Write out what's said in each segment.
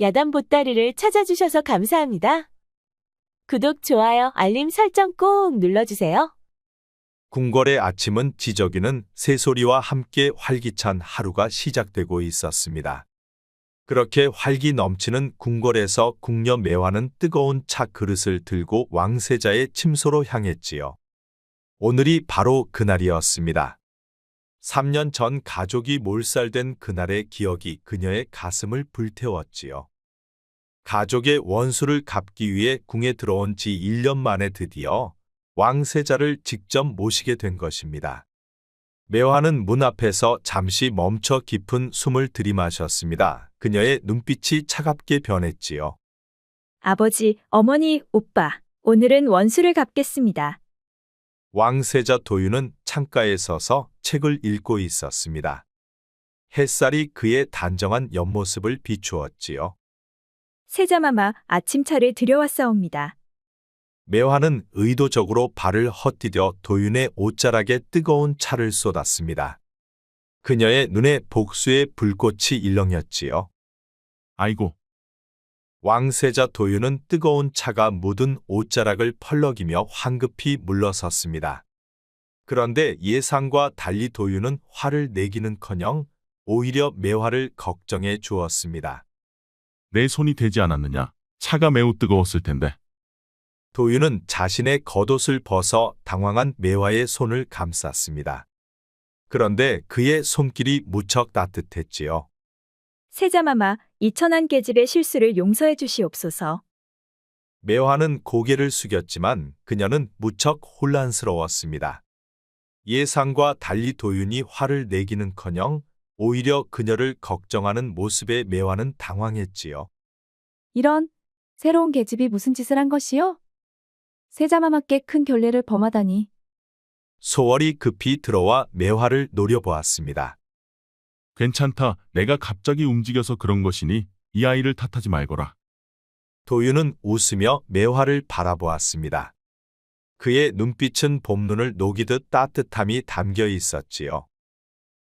야단 보따리를 찾아주셔서 감사합니다. 구독, 좋아요, 알림 설정 꼭 눌러주세요. 궁궐의 아침은 지저귀는 새소리와 함께 활기찬 하루가 시작되고 있었습니다. 그렇게 활기 넘치는 궁궐에서 궁녀 매화는 뜨거운 차 그릇을 들고 왕세자의 침소로 향했지요. 오늘이 바로 그날이었습니다. 3년 전 가족이 몰살된 그날의 기억이 그녀의 가슴을 불태웠지요. 가족의 원수를 갚기 위해 궁에 들어온 지 1년 만에 드디어 왕세자를 직접 모시게 된 것입니다. 매화는 문 앞에서 잠시 멈춰 깊은 숨을 들이마셨습니다. 그녀의 눈빛이 차갑게 변했지요. 아버지, 어머니, 오빠, 오늘은 원수를 갚겠습니다. 왕세자 도유는 창가에 서서 책을 읽고 있었습니다. 햇살이 그의 단정한 옆모습을 비추었지요. 세자마마, 아침차를 들여왔사옵니다. 매화는 의도적으로 발을 헛디뎌 도윤의 옷자락에 뜨거운 차를 쏟았습니다. 그녀의 눈에 복수의 불꽃이 일렁였지요. 아이고, 왕세자 도윤은 뜨거운 차가 묻은 옷자락을 펄럭이며 황급히 물러섰습니다. 그런데 예상과 달리 도윤은 화를 내기는커녕 오히려 매화를 걱정해 주었습니다. 내 손이 되지 않았느냐? 차가 매우 뜨거웠을 텐데. 도윤은 자신의 겉옷을 벗어 당황한 매화의 손을 감쌌습니다. 그런데 그의 손길이 무척 따뜻했지요. 세자마마, 이 천한 계집의 실수를 용서해 주시옵소서. 매화는 고개를 숙였지만 그녀는 무척 혼란스러웠습니다. 예상과 달리 도윤이 화를 내기는커녕 오히려 그녀를 걱정하는 모습에 매화는 당황했지요. 이런, 새로운 계집이 무슨 짓을 한 것이요? 세자마마께 큰 결례를 범하다니. 소월이 급히 들어와 매화를 노려보았습니다. 괜찮다. 내가 갑자기 움직여서 그런 것이니 이 아이를 탓하지 말거라. 도윤은 웃으며 매화를 바라보았습니다. 그의 눈빛은 봄눈을 녹이듯 따뜻함이 담겨 있었지요.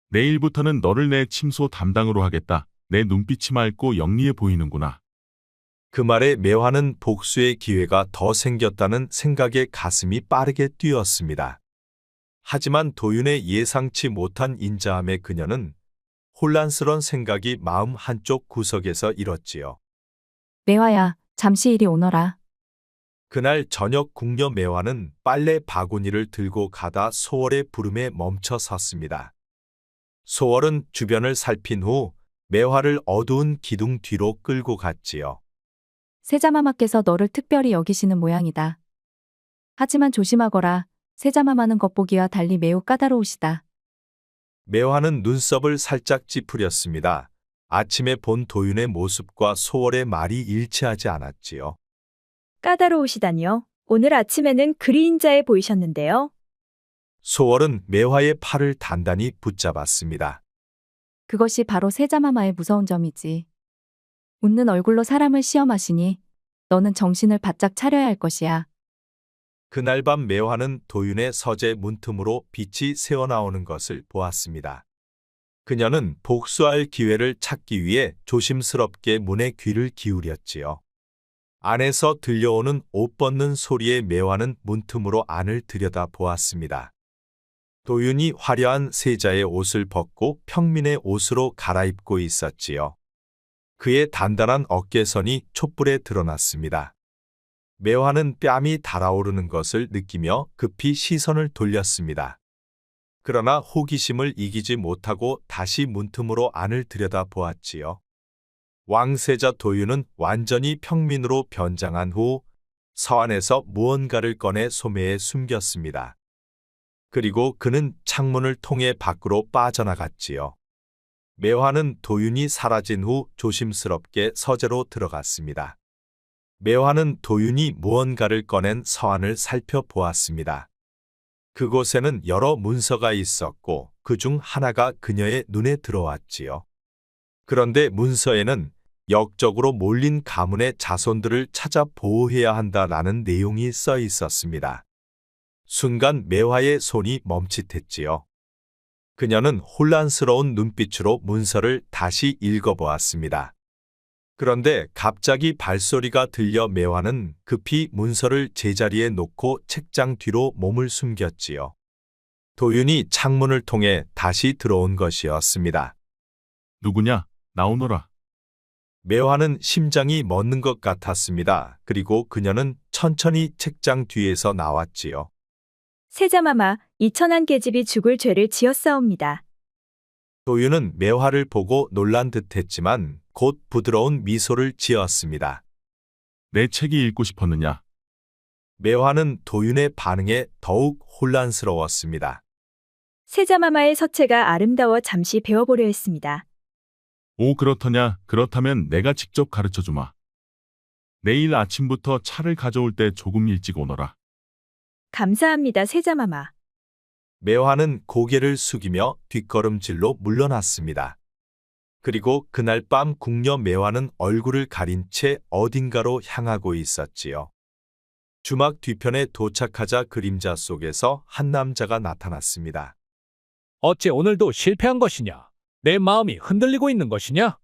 내일부터는 너를 내 침소 담당으로 하겠다. 내 눈빛이 맑고 영리해 보이는구나. 그 말에 매화는 복수의 기회가 더 생겼다는 생각에 가슴이 빠르게 뛰었습니다. 하지만 도윤의 예상치 못한 인자함에 그녀는 혼란스러운 생각이 마음 한쪽 구석에서 일었지요. 매화야, 잠시 이리 오너라. 그날 저녁 궁녀 매화는 빨래 바구니를 들고 가다 소월의 부름에 멈춰 섰습니다. 소월은 주변을 살핀 후 매화를 어두운 기둥 뒤로 끌고 갔지요. 세자마마께서 너를 특별히 여기시는 모양이다. 하지만 조심하거라. 세자마마는 겉보기와 달리 매우 까다로우시다. 매화는 눈썹을 살짝 찌푸렸습니다. 아침에 본 도윤의 모습과 소월의 말이 일치하지 않았지요. 까다로우시다니요. 오늘 아침에는 그리 인자해 보이셨는데요. 소월은 매화의 팔을 단단히 붙잡았습니다. 그것이 바로 세자마마의 무서운 점이지. 웃는 얼굴로 사람을 시험하시니 너는 정신을 바짝 차려야 할 것이야. 그날 밤 매화는 도윤의 서재 문틈으로 빛이 새어나오는 것을 보았습니다. 그녀는 복수할 기회를 찾기 위해 조심스럽게 문에 귀를 기울였지요. 안에서 들려오는 옷 벗는 소리에 매화는 문틈으로 안을 들여다 보았습니다. 도윤이 화려한 세자의 옷을 벗고 평민의 옷으로 갈아입고 있었지요. 그의 단단한 어깨선이 촛불에 드러났습니다. 매화는 뺨이 달아오르는 것을 느끼며 급히 시선을 돌렸습니다. 그러나 호기심을 이기지 못하고 다시 문틈으로 안을 들여다보았지요. 왕세자 도윤은 완전히 평민으로 변장한 후 서안에서 무언가를 꺼내 소매에 숨겼습니다. 그리고 그는 창문을 통해 밖으로 빠져나갔지요. 매화는 도윤이 사라진 후 조심스럽게 서재로 들어갔습니다. 매화는 도윤이 무언가를 꺼낸 서안을 살펴보았습니다. 그곳에는 여러 문서가 있었고 그중 하나가 그녀의 눈에 들어왔지요. 그런데 문서에는 역적으로 몰린 가문의 자손들을 찾아 보호해야 한다라는 내용이 써 있었습니다. 순간 매화의 손이 멈칫했지요. 그녀는 혼란스러운 눈빛으로 문서를 다시 읽어보았습니다. 그런데 갑자기 발소리가 들려 매화는 급히 문서를 제자리에 놓고 책장 뒤로 몸을 숨겼지요. 도윤이 창문을 통해 다시 들어온 것이었습니다. 누구냐? 나오너라. 매화는 심장이 멎는 것 같았습니다. 그리고 그녀는 천천히 책장 뒤에서 나왔지요. 세자마마, 2,000안 계집이 죽을 죄를 지었사옵니다. 도윤은 매화를 보고 놀란 듯했지만 곧 부드러운 미소를 지었습니다. 내 책이 읽고 싶었느냐? 매화는 도윤의 반응에 더욱 혼란스러웠습니다. 세자마마의 서체가 아름다워 잠시 배워보려 했습니다. 오, 그렇더냐? 그렇다면 내가 직접 가르쳐 주마. 내일 아침부터 차를 가져올 때 조금 일찍 오너라. 감사합니다, 세자마마. 매화는 고개를 숙이며 뒷걸음질로 물러났습니다. 그리고 그날 밤 궁녀 매화는 얼굴을 가린 채 어딘가로 향하고 있었지요. 주막 뒤편에 도착하자 그림자 속에서 한 남자가 나타났습니다. 어째 오늘도 실패한 것이냐? 내 마음이 흔들리고 있는 것이냐?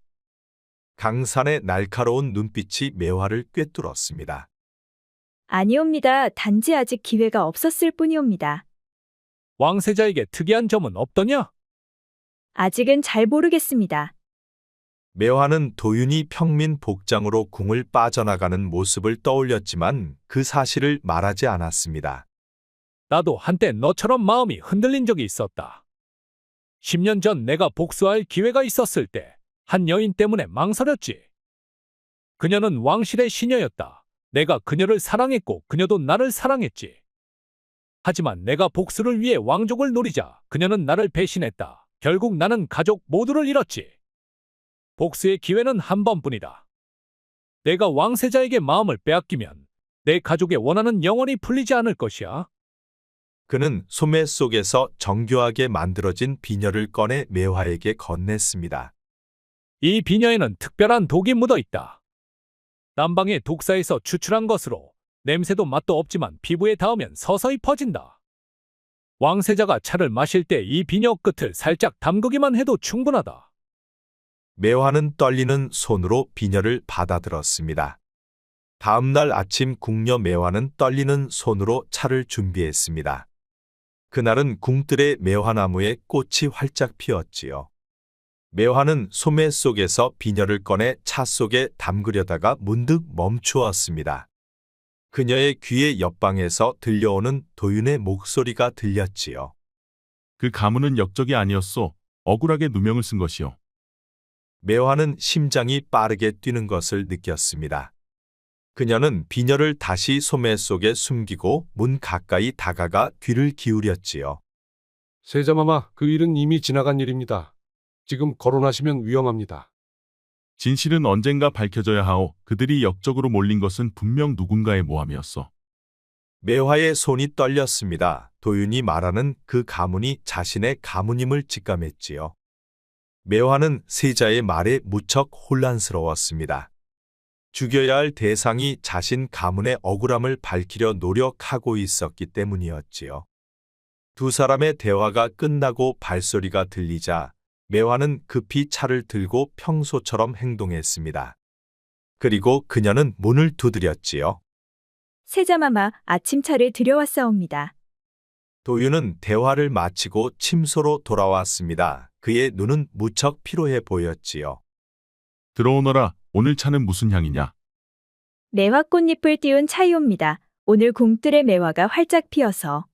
강산의 날카로운 눈빛이 매화를 꿰뚫었습니다. 아니옵니다. 단지 아직 기회가 없었을 뿐이옵니다. 왕세자에게 특이한 점은 없더냐? 아직은 잘 모르겠습니다. 매화는 도윤이 평민 복장으로 궁을 빠져나가는 모습을 떠올렸지만 그 사실을 말하지 않았습니다. 나도 한때 너처럼 마음이 흔들린 적이 있었다. 10년 전 내가 복수할 기회가 있었을 때 한 여인 때문에 망설였지. 그녀는 왕실의 시녀였다. 내가 그녀를 사랑했고 그녀도 나를 사랑했지. 하지만 내가 복수를 위해 왕족을 노리자 그녀는 나를 배신했다. 결국 나는 가족 모두를 잃었지. 복수의 기회는 한 번뿐이다. 내가 왕세자에게 마음을 빼앗기면 내 가족의 원한은 영원히 풀리지 않을 것이야. 그는 소매 속에서 정교하게 만들어진 비녀를 꺼내 매화에게 건넸습니다. 이 비녀에는 특별한 독이 묻어 있다. 남방의 독사에서 추출한 것으로 냄새도 맛도 없지만 피부에 닿으면 서서히 퍼진다. 왕세자가 차를 마실 때 이 비녀 끝을 살짝 담그기만 해도 충분하다. 매화는 떨리는 손으로 비녀를 받아들었습니다. 다음 날 아침 궁녀 매화는 떨리는 손으로 차를 준비했습니다. 그날은 궁뜰의 매화나무에 꽃이 활짝 피었지요. 매화는 소매 속에서 비녀를 꺼내 차 속에 담그려다가 문득 멈추었습니다. 그녀의 귀의 옆방에서 들려오는 도윤의 목소리가 들렸지요. 그 가문은 역적이 아니었소. 억울하게 누명을 쓴 것이오. 매화는 심장이 빠르게 뛰는 것을 느꼈습니다. 그녀는 비녀를 다시 소매 속에 숨기고 문 가까이 다가가 귀를 기울였지요. 세자마마, 그 일은 이미 지나간 일입니다. 지금 거론하시면 위험합니다. 진실은 언젠가 밝혀져야 하오. 그들이 역적으로 몰린 것은 분명 누군가의 모함이었어. 매화의 손이 떨렸습니다. 도윤이 말하는 그 가문이 자신의 가문임을 직감했지요. 매화는 세자의 말에 무척 혼란스러웠습니다. 죽여야 할 대상이 자신 가문의 억울함을 밝히려 노력하고 있었기 때문이었지요. 두 사람의 대화가 끝나고 발소리가 들리자 매화는 급히 차를 들고 평소처럼 행동했습니다. 그리고 그녀는 문을 두드렸지요. 세자마마, 아침차를 들여왔사옵니다. 도윤은 대화를 마치고 침소로 돌아왔습니다. 그의 눈은 무척 피로해 보였지요. 들어오너라. 오늘 차는 무슨 향이냐? 매화 꽃잎을 띄운 차이옵니다. 오늘 궁뜰의 매화가 활짝 피어서.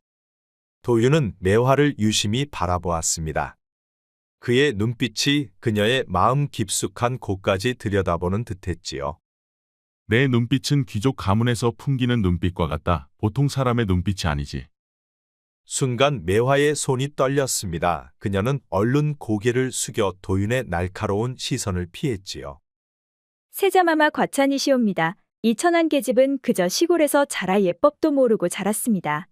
도윤은 매화를 유심히 바라보았습니다. 그의 눈빛이 그녀의 마음 깊숙한 곳까지 들여다보는 듯했지요. 내 눈빛은 귀족 가문에서 풍기는 눈빛과 같다. 보통 사람의 눈빛이 아니지. 순간 매화의 손이 떨렸습니다. 그녀는 얼른 고개를 숙여 도윤의 날카로운 시선을 피했지요. 세자마마 과찬이시옵니다. 2,000안 계집은 그저 시골에서 자라 예법도 모르고 자랐습니다.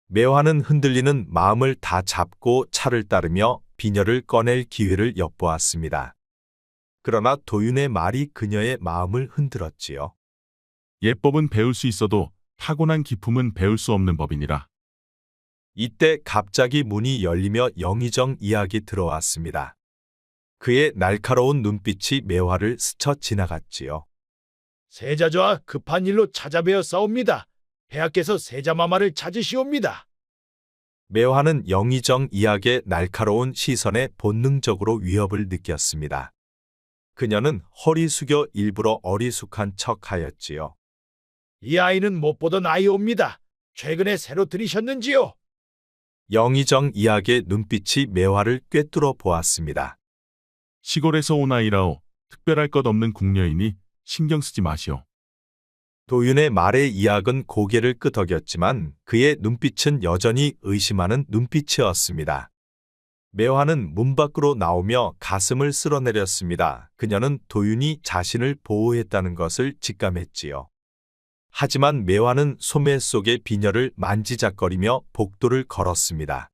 매화는 흔들리는 마음을 다 잡고 차를 따르며 비녀를 꺼낼 기회를 엿보았습니다. 그러나 도윤의 말이 그녀의 마음을 흔들었지요. 예법은 배울 수 있어도 타고난 기품은 배울 수 없는 법이니라. 이때 갑자기 문이 열리며 영의정 이야기 들어왔습니다. 그의 날카로운 눈빛이 매화를 스쳐 지나갔지요. 세자저하 급한 일로 찾아뵈어 싸웁니다. 폐하께서 세자마마를 찾으시옵니다. 매화는 영의정 이학의 날카로운 시선에 본능적으로 위협을 느꼈습니다. 그녀는 허리 숙여 일부러 어리숙한 척하였지요. 이 아이는 못 보던 아이옵니다. 최근에 새로 들이셨는지요? 영의정 이학의 눈빛이 매화를 꿰뚫어 보았습니다. 시골에서 온 아이라오. 특별할 것 없는 궁녀이니 신경 쓰지 마시오. 도윤의 말에 이학은 고개를 끄덕였지만 그의 눈빛은 여전히 의심하는 눈빛이었습니다. 매화는 문 밖으로 나오며 가슴을 쓸어내렸습니다. 그녀는 도윤이 자신을 보호했다는 것을 직감했지요. 하지만 매화는 소매 속의 비녀를 만지작거리며 복도를 걸었습니다.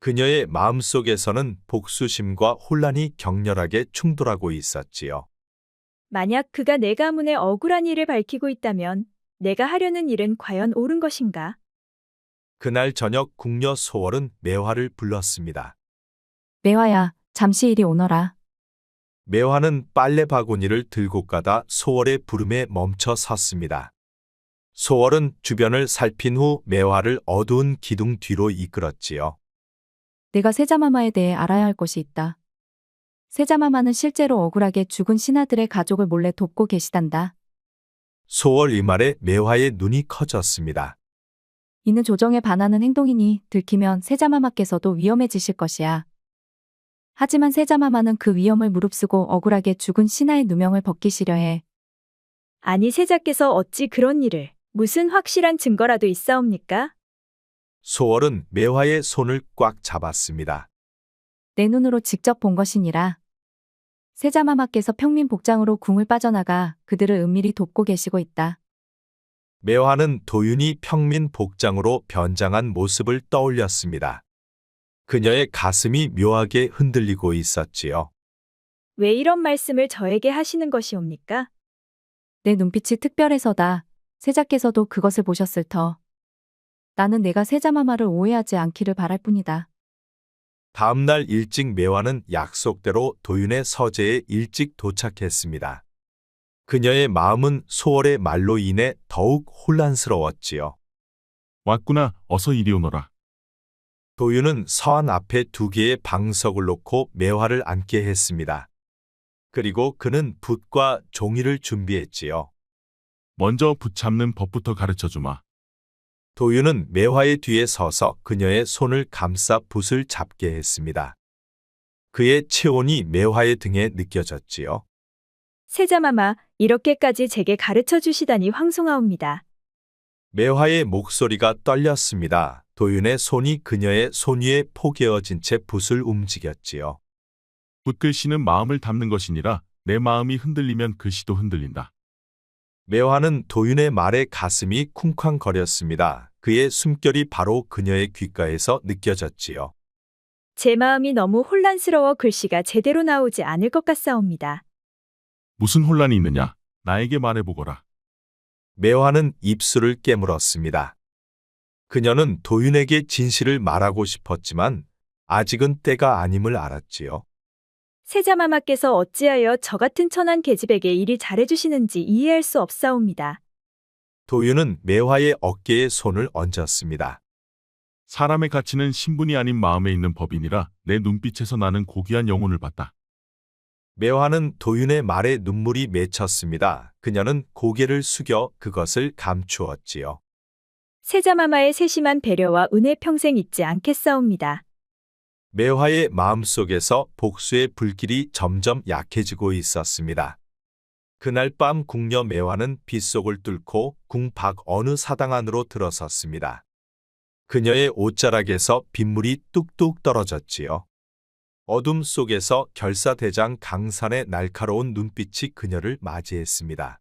그녀의 마음속에서는 복수심과 혼란이 격렬하게 충돌하고 있었지요. 만약 그가 내 가문의 억울한 일을 밝히고 있다면 내가 하려는 일은 과연 옳은 것인가? 그날 저녁 궁녀 소월은 매화를 불렀습니다. 매화야, 잠시 이리 오너라. 매화는 빨래 바구니를 들고 가다 소월의 부름에 멈춰 섰습니다. 소월은 주변을 살핀 후 매화를 어두운 기둥 뒤로 이끌었지요. 내가 세자마마에 대해 알아야 할 것이 있다. 세자마마는 실제로 억울하게 죽은 신하들의 가족을 몰래 돕고 계시단다. 소월 이 말에 매화의 눈이 커졌습니다. 이는 조정에 반하는 행동이니 들키면 세자마마께서도 위험해지실 것이야. 하지만 세자마마는 그 위험을 무릅쓰고 억울하게 죽은 신하의 누명을 벗기시려 해. 아니 세자께서 어찌 그런 일을 무슨 확실한 증거라도 있사옵니까? 소월은 매화의 손을 꽉 잡았습니다. 내 눈으로 직접 본 것이니라. 세자마마께서 평민 복장으로 궁을 빠져나가 그들을 은밀히 돕고 계시고 있다. 매화는 도윤이 평민 복장으로 변장한 모습을 떠올렸습니다. 그녀의 가슴이 묘하게 흔들리고 있었지요. 왜 이런 말씀을 저에게 하시는 것이옵니까? 내 눈빛이 특별해서다. 세자께서도 그것을 보셨을 터. 나는 내가 세자마마를 오해하지 않기를 바랄 뿐이다. 다음 날 일찍 매화는 약속대로 도윤의 서재에 일찍 도착했습니다. 그녀의 마음은 소월의 말로 인해 더욱 혼란스러웠지요. 왔구나. 어서 이리 오너라. 도윤은 서안 앞에 2개의 방석을 놓고 매화를 앉게 했습니다. 그리고 그는 붓과 종이를 준비했지요. 먼저 붙잡는 법부터 가르쳐주마. 도윤은 매화의 뒤에 서서 그녀의 손을 감싸 붓을 잡게 했습니다. 그의 체온이 매화의 등에 느껴졌지요. 세자마마, 이렇게까지 제게 가르쳐 주시다니 황송하옵니다. 매화의 목소리가 떨렸습니다. 도윤의 손이 그녀의 손 위에 포개어진 채 붓을 움직였지요. 붓글씨는 마음을 담는 것이니라. 내 마음이 흔들리면 글씨도 흔들린다. 매화는 도윤의 말에 가슴이 쿵쾅거렸습니다. 그의 숨결이 바로 그녀의 귓가에서 느껴졌지요. 제 마음이 너무 혼란스러워 글씨가 제대로 나오지 않을 것 같사옵니다. 무슨 혼란이 있느냐? 나에게 말해보거라. 매화는 입술을 깨물었습니다. 그녀는 도윤에게 진실을 말하고 싶었지만 아직은 때가 아님을 알았지요. 세자마마께서 어찌하여 저 같은 천한 계집에게 이리 잘해주시는지 이해할 수 없사옵니다. 도윤은 매화의 어깨에 손을 얹었습니다. 사람의 가치는 신분이 아닌 마음에 있는 법이니라. 내 눈빛에서 나는 고귀한 영혼을 봤다. 매화는 도윤의 말에 눈물이 맺혔습니다. 그녀는 고개를 숙여 그것을 감추었지요. 세자마마의 세심한 배려와 은혜 평생 잊지 않겠사옵니다. 매화의 마음속에서 복수의 불길이 점점 약해지고 있었습니다. 그날 밤 궁녀 매화는 빗속을 뚫고 궁 밖 어느 사당 안으로 들어섰습니다. 그녀의 옷자락에서 빗물이 뚝뚝 떨어졌지요. 어둠 속에서 결사대장 강산의 날카로운 눈빛이 그녀를 맞이했습니다.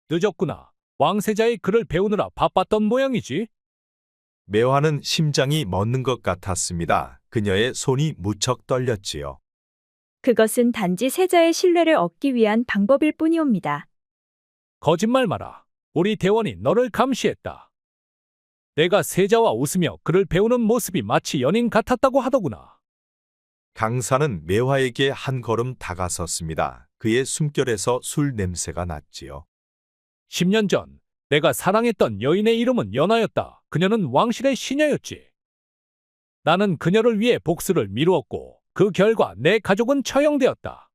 늦었구나. 왕세자의 글을 배우느라 바빴던 모양이지. 매화는 심장이 멎는 것 같았습니다. 그녀의 손이 무척 떨렸지요. 그것은 단지 세자의 신뢰를 얻기 위한 방법일 뿐이옵니다. 거짓말 마라. 우리 대원이 너를 감시했다. 내가 세자와 웃으며 글을 배우는 모습이 마치 연인 같았다고 하더구나. 강사는 매화에게 한 걸음 다가섰습니다. 그의 숨결에서 술 냄새가 났지요. 10년 전 내가 사랑했던 여인의 이름은 연하였다. 그녀는 왕실의 시녀였지. 나는 그녀를 위해 복수를 미루었고 그 결과 내 가족은 처형되었다.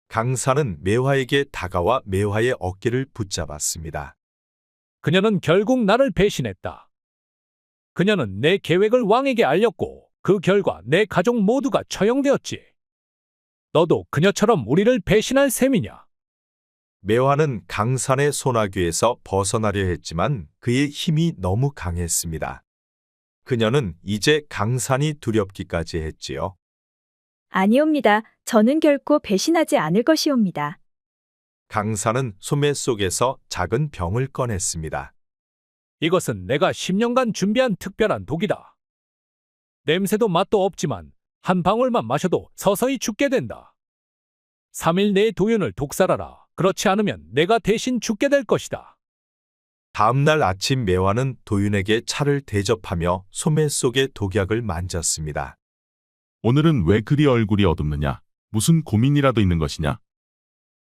강사는 매화에게 다가와 매화의 어깨를 붙잡았습니다. 그녀는 결국 나를 배신했다. 그녀는 내 계획을 왕에게 알렸고 그 결과 내 가족 모두가 처형되었지. 너도 그녀처럼 우리를 배신할 셈이냐? 매화는 강산의 소나귀에서 벗어나려 했지만 그의 힘이 너무 강했습니다. 그녀는 이제 강산이 두렵기까지 했지요. 아니옵니다. 저는 결코 배신하지 않을 것이옵니다. 강산은 소매 속에서 작은 병을 꺼냈습니다. 이것은 내가 10년간 준비한 특별한 독이다. 냄새도 맛도 없지만 한 방울만 마셔도 서서히 죽게 된다. 3일 내에 도윤을 독살하라. 그렇지 않으면 내가 대신 죽게 될 것이다. 다음 날 아침 매화는 도윤에게 차를 대접하며 소매 속의 독약을 만졌습니다. 오늘은 왜 그리 얼굴이 어둡느냐? 무슨 고민이라도 있는 것이냐?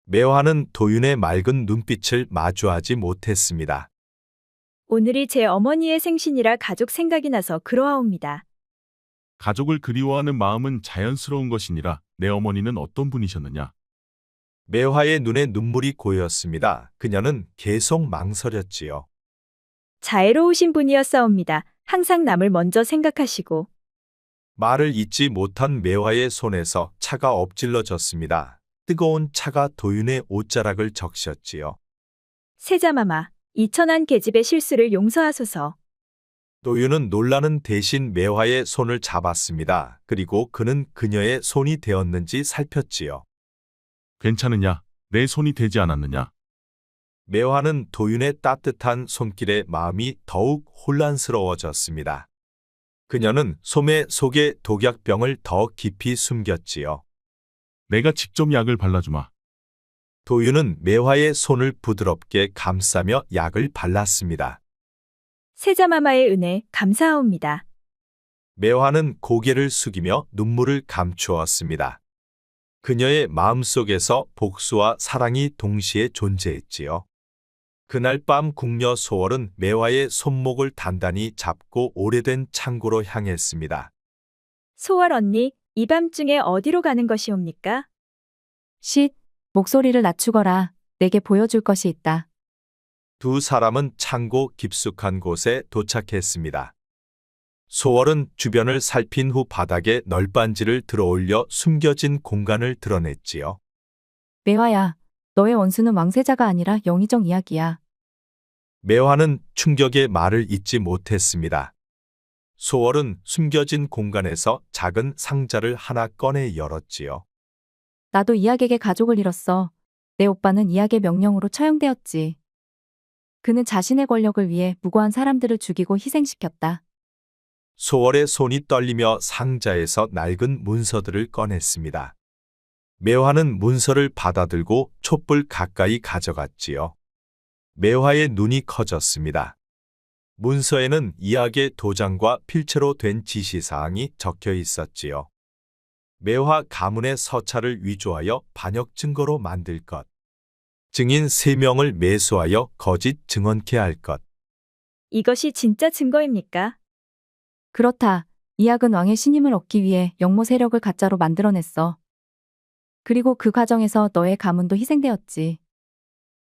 매화는 도윤의 맑은 눈빛을 마주하지 못했습니다. 오늘이 제 어머니의 생신이라 가족 생각이 나서 그러하옵니다. 가족을 그리워하는 마음은 자연스러운 것이니라. 내 어머니는 어떤 분이셨느냐? 매화의 눈에 눈물이 고였습니다. 그녀는 계속 망설였지요. 자애로우신 분이었사옵니다. 항상 남을 먼저 생각하시고. 말을 잇지 못한 매화의 손에서 차가 엎질러졌습니다. 뜨거운 차가 도윤의 옷자락을 적셨지요. 세자마마, 이 천한 계집의 실수를 용서하소서. 도윤은 놀라는 대신 매화의 손을 잡았습니다. 그리고 그는 그녀의 손이 되었는지 살폈지요. 괜찮으냐? 내 손이 되지 않았느냐? 매화는 도윤의 따뜻한 손길에 마음이 더욱 혼란스러워졌습니다. 그녀는 소매 속의 독약병을 더 깊이 숨겼지요. 내가 직접 약을 발라주마. 도윤은 매화의 손을 부드럽게 감싸며 약을 발랐습니다. 세자마마의 은혜 감사하옵니다. 매화는 고개를 숙이며 눈물을 감추었습니다. 그녀의 마음속에서 복수와 사랑이 동시에 존재했지요. 그날 밤 궁녀 소월은 매화의 손목을 단단히 잡고 오래된 창고로 향했습니다. 소월 언니, 이 밤중에 어디로 가는 것이옵니까? 쉿, 목소리를 낮추거라. 내게 보여줄 것이 있다. 두 사람은 창고 깊숙한 곳에 도착했습니다. 소월은 주변을 살핀 후 바닥에 널빤지를 들어올려 숨겨진 공간을 드러냈지요. 매화야, 너의 원수는 왕세자가 아니라 영의정 이야기야. 매화는 충격의 말을 잇지 못했습니다. 소월은 숨겨진 공간에서 작은 상자를 하나 꺼내 열었지요. 나도 이학에게 가족을 잃었어. 내 오빠는 이학의 명령으로 처형되었지. 그는 자신의 권력을 위해 무고한 사람들을 죽이고 희생시켰다. 소월의 손이 떨리며 상자에서 낡은 문서들을 꺼냈습니다. 매화는 문서를 받아들고 촛불 가까이 가져갔지요. 매화의 눈이 커졌습니다. 문서에는 이학의 도장과 필체로 된 지시사항이 적혀 있었지요. 매화 가문의 서찰을 위조하여 반역 증거로 만들 것. 증인 3명을 매수하여 거짓 증언케 할 것. 이것이 진짜 증거입니까? 그렇다. 이학은 왕의 신임을 얻기 위해 영모 세력을 가짜로 만들어냈어. 그리고 그 과정에서 너의 가문도 희생되었지.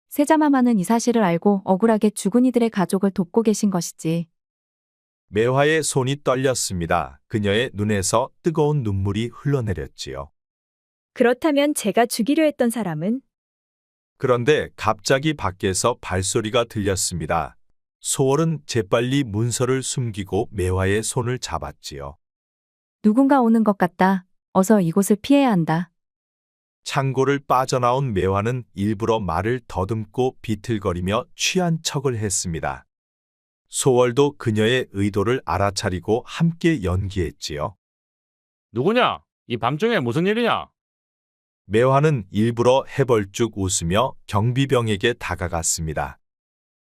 세자마마는 이 사실을 알고 억울하게 죽은 이들의 가족을 돕고 계신 것이지. 매화의 손이 떨렸습니다. 그녀의 눈에서 뜨거운 눈물이 흘러내렸지요. 그렇다면 제가 죽이려 했던 사람은? 그런데 갑자기 밖에서 발소리가 들렸습니다. 소월은 재빨리 문서를 숨기고 매화의 손을 잡았지요. 누군가 오는 것 같다. 어서 이곳을 피해야 한다. 창고를 빠져나온 매화는 일부러 말을 더듬고 비틀거리며 취한 척을 했습니다. 소월도 그녀의 의도를 알아차리고 함께 연기했지요. 누구냐? 이 밤중에 무슨 일이냐? 매화는 일부러 해벌쭉 웃으며 경비병에게 다가갔습니다.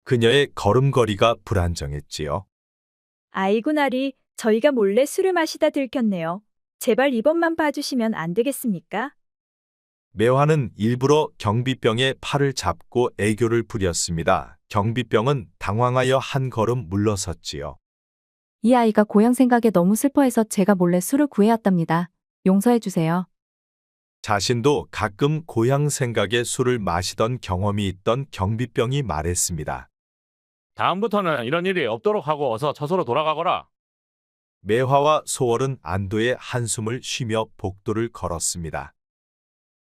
그녀의 걸음걸이가 불안정했지요. 아이고 나리, 저희가 몰래 술을 마시다 들켰네요. 제발 이번만 봐주시면 안 되겠습니까? 매화는 일부러 경비병의 팔을 잡고 애교를 부렸습니다. 경비병은 당황하여 한 걸음 물러섰지요. 이 아이가 고향 생각에 너무 슬퍼해서 제가 몰래 술을 구해왔답니다. 용서해 주세요. 자신도 가끔 고향 생각에 술을 마시던 경험이 있던 경비병이 말했습니다. 다음부터는 이런 일이 없도록 하고 어서 처소로 돌아가거라. 매화와 소월은 안도의 한숨을 쉬며 복도를 걸었습니다.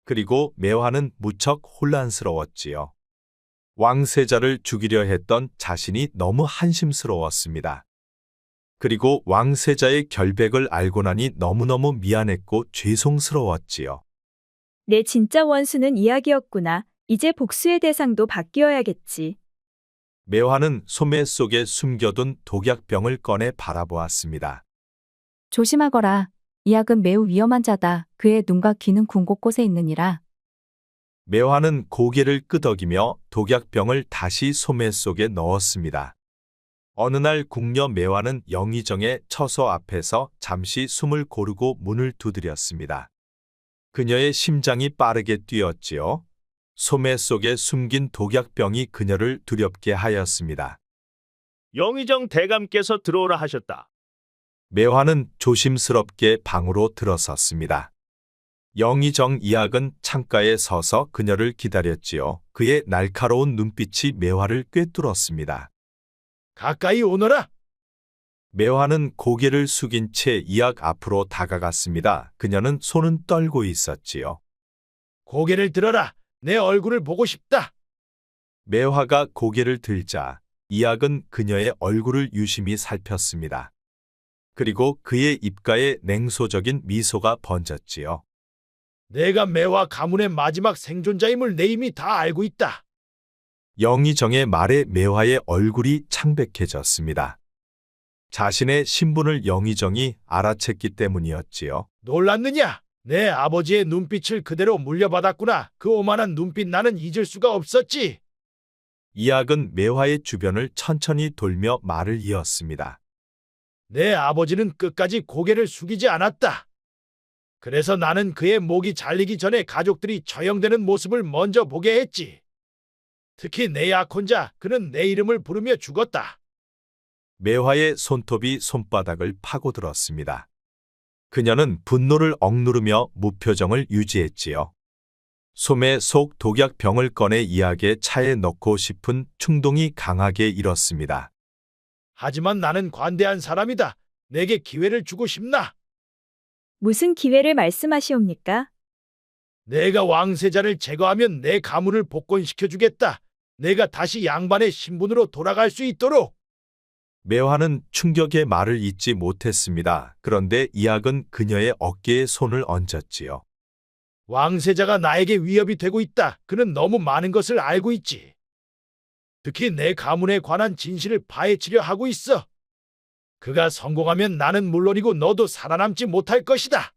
그리고 매화는 무척 혼란스러웠지요. 왕세자를 죽이려 했던 자신이 너무 한심스러웠습니다. 그리고 왕세자의 결백을 알고 나니 너무너무 미안했고 죄송스러웠지요. 내 진짜 원수는 이야기였구나. 이제 복수의 대상도 바뀌어야겠지. 매화는 소매 속에 숨겨둔 독약병을 꺼내 바라보았습니다. 조심하거라. 이 약은 매우 위험한 자다. 그의 눈과 귀는 궁 곳곳에 있느니라. 매화는 고개를 끄덕이며 독약병을 다시 소매 속에 넣었습니다. 어느 날 궁녀 매화는 영의정의 처소 앞에서 잠시 숨을 고르고 문을 두드렸습니다. 그녀의 심장이 빠르게 뛰었지요. 소매 속에 숨긴 독약병이 그녀를 두렵게 하였습니다. 영의정 대감께서 들어오라 하셨다. 매화는 조심스럽게 방으로 들어섰습니다. 영의정 이학은 창가에 서서 그녀를 기다렸지요. 그의 날카로운 눈빛이 매화를 꿰뚫었습니다. 가까이 오너라. 매화는 고개를 숙인 채 이학 앞으로 다가갔습니다. 그녀는 손은 떨고 있었지요. 고개를 들어라. 내 얼굴을 보고 싶다. 매화가 고개를 들자 이학은 그녀의 얼굴을 유심히 살폈습니다. 그리고 그의 입가에 냉소적인 미소가 번졌지요. 내가 매화 가문의 마지막 생존자임을 내 이미 다 알고 있다. 영의정의 말에 매화의 얼굴이 창백해졌습니다. 자신의 신분을 영의정이 알아챘기 때문이었지요. 놀랐느냐? 내 아버지의 눈빛을 그대로 물려받았구나. 그 오만한 눈빛 나는 잊을 수가 없었지. 이학은 매화의 주변을 천천히 돌며 말을 이었습니다. 내 아버지는 끝까지 고개를 숙이지 않았다. 그래서 나는 그의 목이 잘리기 전에 가족들이 처형되는 모습을 먼저 보게 했지. 특히 내 약혼자, 그는 내 이름을 부르며 죽었다. 매화의 손톱이 손바닥을 파고들었습니다. 그녀는 분노를 억누르며 무표정을 유지했지요. 소매 속 독약병을 꺼내 이학의 차에 넣고 싶은 충동이 강하게 일었습니다. 하지만 나는 관대한 사람이다. 내게 기회를 주고 싶나? 무슨 기회를 말씀하시옵니까? 내가 왕세자를 제거하면 내 가문을 복권시켜주겠다. 내가 다시 양반의 신분으로 돌아갈 수 있도록. 매화는 충격의 말을 잇지 못했습니다. 그런데 이학은 그녀의 어깨에 손을 얹었지요. 왕세자가 나에게 위협이 되고 있다. 그는 너무 많은 것을 알고 있지. 특히 내 가문에 관한 진실을 파헤치려 하고 있어. 그가 성공하면 나는 물론이고 너도 살아남지 못할 것이다.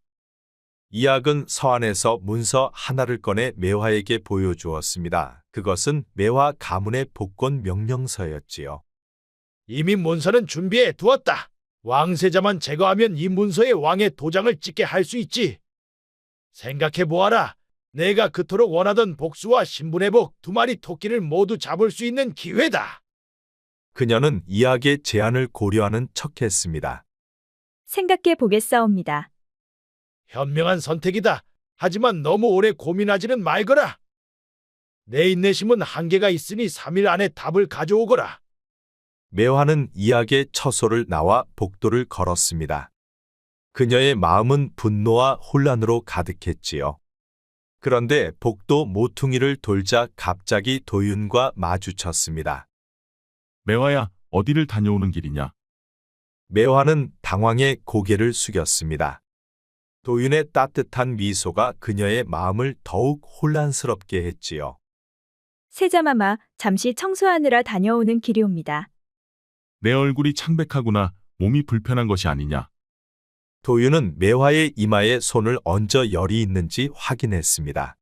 이학은 서안에서 문서 하나를 꺼내 매화에게 보여주었습니다. 그것은 매화 가문의 복권 명령서였지요. 이미 문서는 준비해 두었다. 왕세자만 제거하면 이 문서에 왕의 도장을 찍게 할 수 있지. 생각해 보아라. 내가 그토록 원하던 복수와 신분회복, 2마리 토끼를 모두 잡을 수 있는 기회다. 그녀는 이학의 제안을 고려하는 척했습니다. 생각해 보겠사옵니다. 현명한 선택이다. 하지만 너무 오래 고민하지는 말거라. 내 인내심은 한계가 있으니 3일 안에 답을 가져오거라. 매화는 이학의 처소를 나와 복도를 걸었습니다. 그녀의 마음은 분노와 혼란으로 가득했지요. 그런데 복도 모퉁이를 돌자 갑자기 도윤과 마주쳤습니다. 매화야, 어디를 다녀오는 길이냐? 매화는 당황해 고개를 숙였습니다. 도윤의 따뜻한 미소가 그녀의 마음을 더욱 혼란스럽게 했지요. 세자마마, 잠시 청소하느라 다녀오는 길이옵니다. 내 얼굴이 창백하구나. 몸이 불편한 것이 아니냐? 도윤은 매화의 이마에 손을 얹어 열이 있는지 확인했습니다.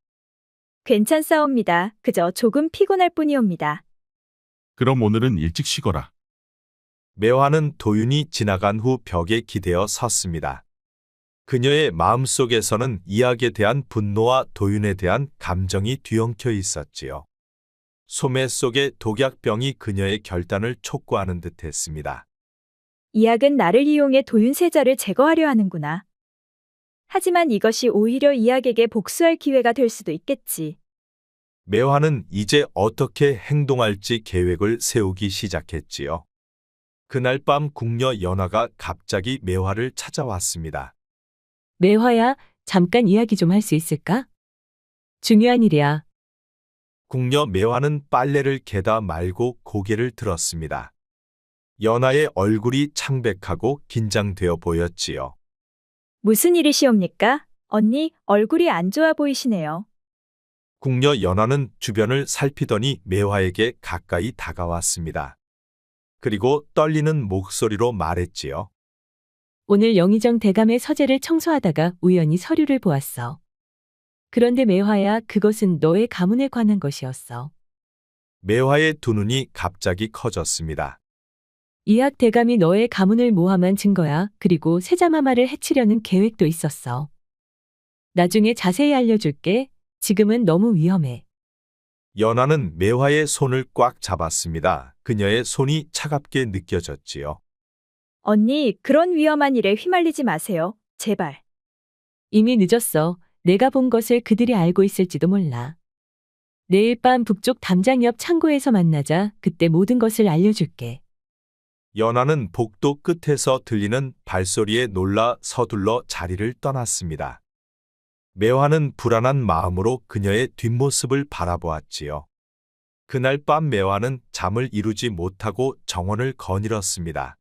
괜찮사옵니다. 그저 조금 피곤할 뿐이옵니다. 그럼 오늘은 일찍 쉬거라. 매화는 도윤이 지나간 후 벽에 기대어 섰습니다. 그녀의 마음속에서는 이학에 대한 분노와 도윤에 대한 감정이 뒤엉켜 있었지요. 소매 속의 독약병이 그녀의 결단을 촉구하는 듯했습니다. 이학은 나를 이용해 도윤세자를 제거하려 하는구나. 하지만 이것이 오히려 이학에게 복수할 기회가 될 수도 있겠지. 매화는 이제 어떻게 행동할지 계획을 세우기 시작했지요. 그날 밤 궁녀 연화가 갑자기 매화를 찾아왔습니다. 매화야, 잠깐 이야기 좀 할 수 있을까? 중요한 일이야. 궁녀 매화는 빨래를 개다 말고 고개를 들었습니다. 연화의 얼굴이 창백하고 긴장되어 보였지요. 무슨 일이시옵니까? 언니, 얼굴이 안 좋아 보이시네요. 궁녀 연화는 주변을 살피더니 매화에게 가까이 다가왔습니다. 그리고 떨리는 목소리로 말했지요. 오늘 영의정 대감의 서재를 청소하다가 우연히 서류를 보았어. 그런데 매화야, 그것은 너의 가문에 관한 것이었어. 매화의 두 눈이 갑자기 커졌습니다. 이학 대감이 너의 가문을 모함한 증거야. 그리고 세자마마를 해치려는 계획도 있었어. 나중에 자세히 알려줄게. 지금은 너무 위험해. 연화는 매화의 손을 꽉 잡았습니다. 그녀의 손이 차갑게 느껴졌지요. 언니, 그런 위험한 일에 휘말리지 마세요. 제발. 이미 늦었어. 내가 본 것을 그들이 알고 있을지도 몰라. 내일 밤 북쪽 담장 옆 창고에서 만나자. 그때 모든 것을 알려줄게. 연화는 복도 끝에서 들리는 발소리에 놀라 서둘러 자리를 떠났습니다. 매화는 불안한 마음으로 그녀의 뒷모습을 바라보았지요. 그날 밤 매화는 잠을 이루지 못하고 정원을 거닐었습니다.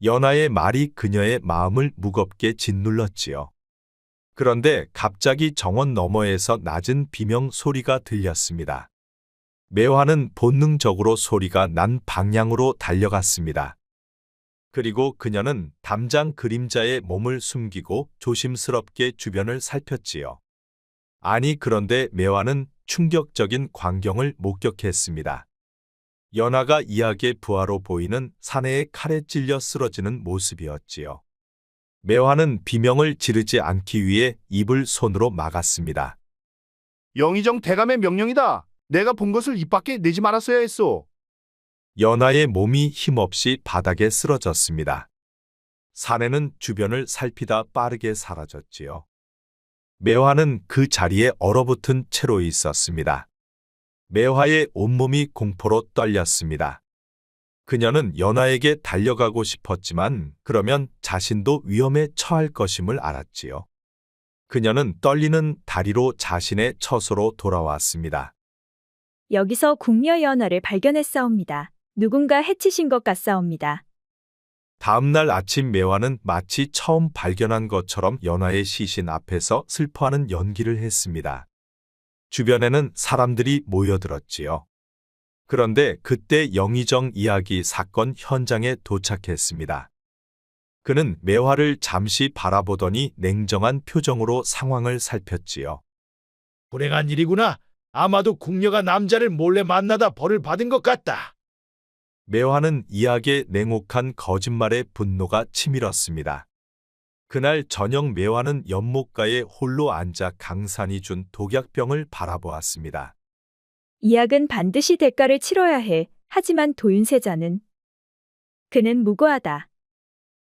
연화의 말이 그녀의 마음을 무겁게 짓눌렀지요. 그런데 갑자기 정원 너머에서 낮은 비명 소리가 들렸습니다. 매화는 본능적으로 소리가 난 방향으로 달려갔습니다. 그리고 그녀는 담장 그림자에 몸을 숨기고 조심스럽게 주변을 살폈지요. 아니, 그런데 매화는 충격적인 광경을 목격했습니다. 연화가 이학의 부하로 보이는 사내의 칼에 찔려 쓰러지는 모습이었지요. 매화는 비명을 지르지 않기 위해 입을 손으로 막았습니다. 영의정 대감의 명령이다. 내가 본 것을 입 밖에 내지 말았어야 했소. 연화의 몸이 힘없이 바닥에 쓰러졌습니다. 사내는 주변을 살피다 빠르게 사라졌지요. 매화는 그 자리에 얼어붙은 채로 있었습니다. 매화의 온몸이 공포로 떨렸습니다. 그녀는 연화에게 달려가고 싶었지만 그러면 자신도 위험에 처할 것임을 알았지요. 그녀는 떨리는 다리로 자신의 처소로 돌아왔습니다. 여기서 궁녀 연화를 발견했사옵니다. 누군가 해치신 것 같사옵니다. 다음날 아침 매화는 마치 처음 발견한 것처럼 연화의 시신 앞에서 슬퍼하는 연기를 했습니다. 주변에는 사람들이 모여들었지요. 그런데 그때 영의정 이학이 사건 현장에 도착했습니다. 그는 매화를 잠시 바라보더니 냉정한 표정으로 상황을 살폈지요. 불행한 일이구나. 아마도 궁녀가 남자를 몰래 만나다 벌을 받은 것 같다. 매화는 이학의 냉혹한 거짓말에 분노가 치밀었습니다. 그날 저녁 매화는 연못가에 홀로 앉아 강산이 준 독약병을 바라보았습니다. 이학은 반드시 대가를 치러야 해. 하지만 도윤세자는 그는 무고하다.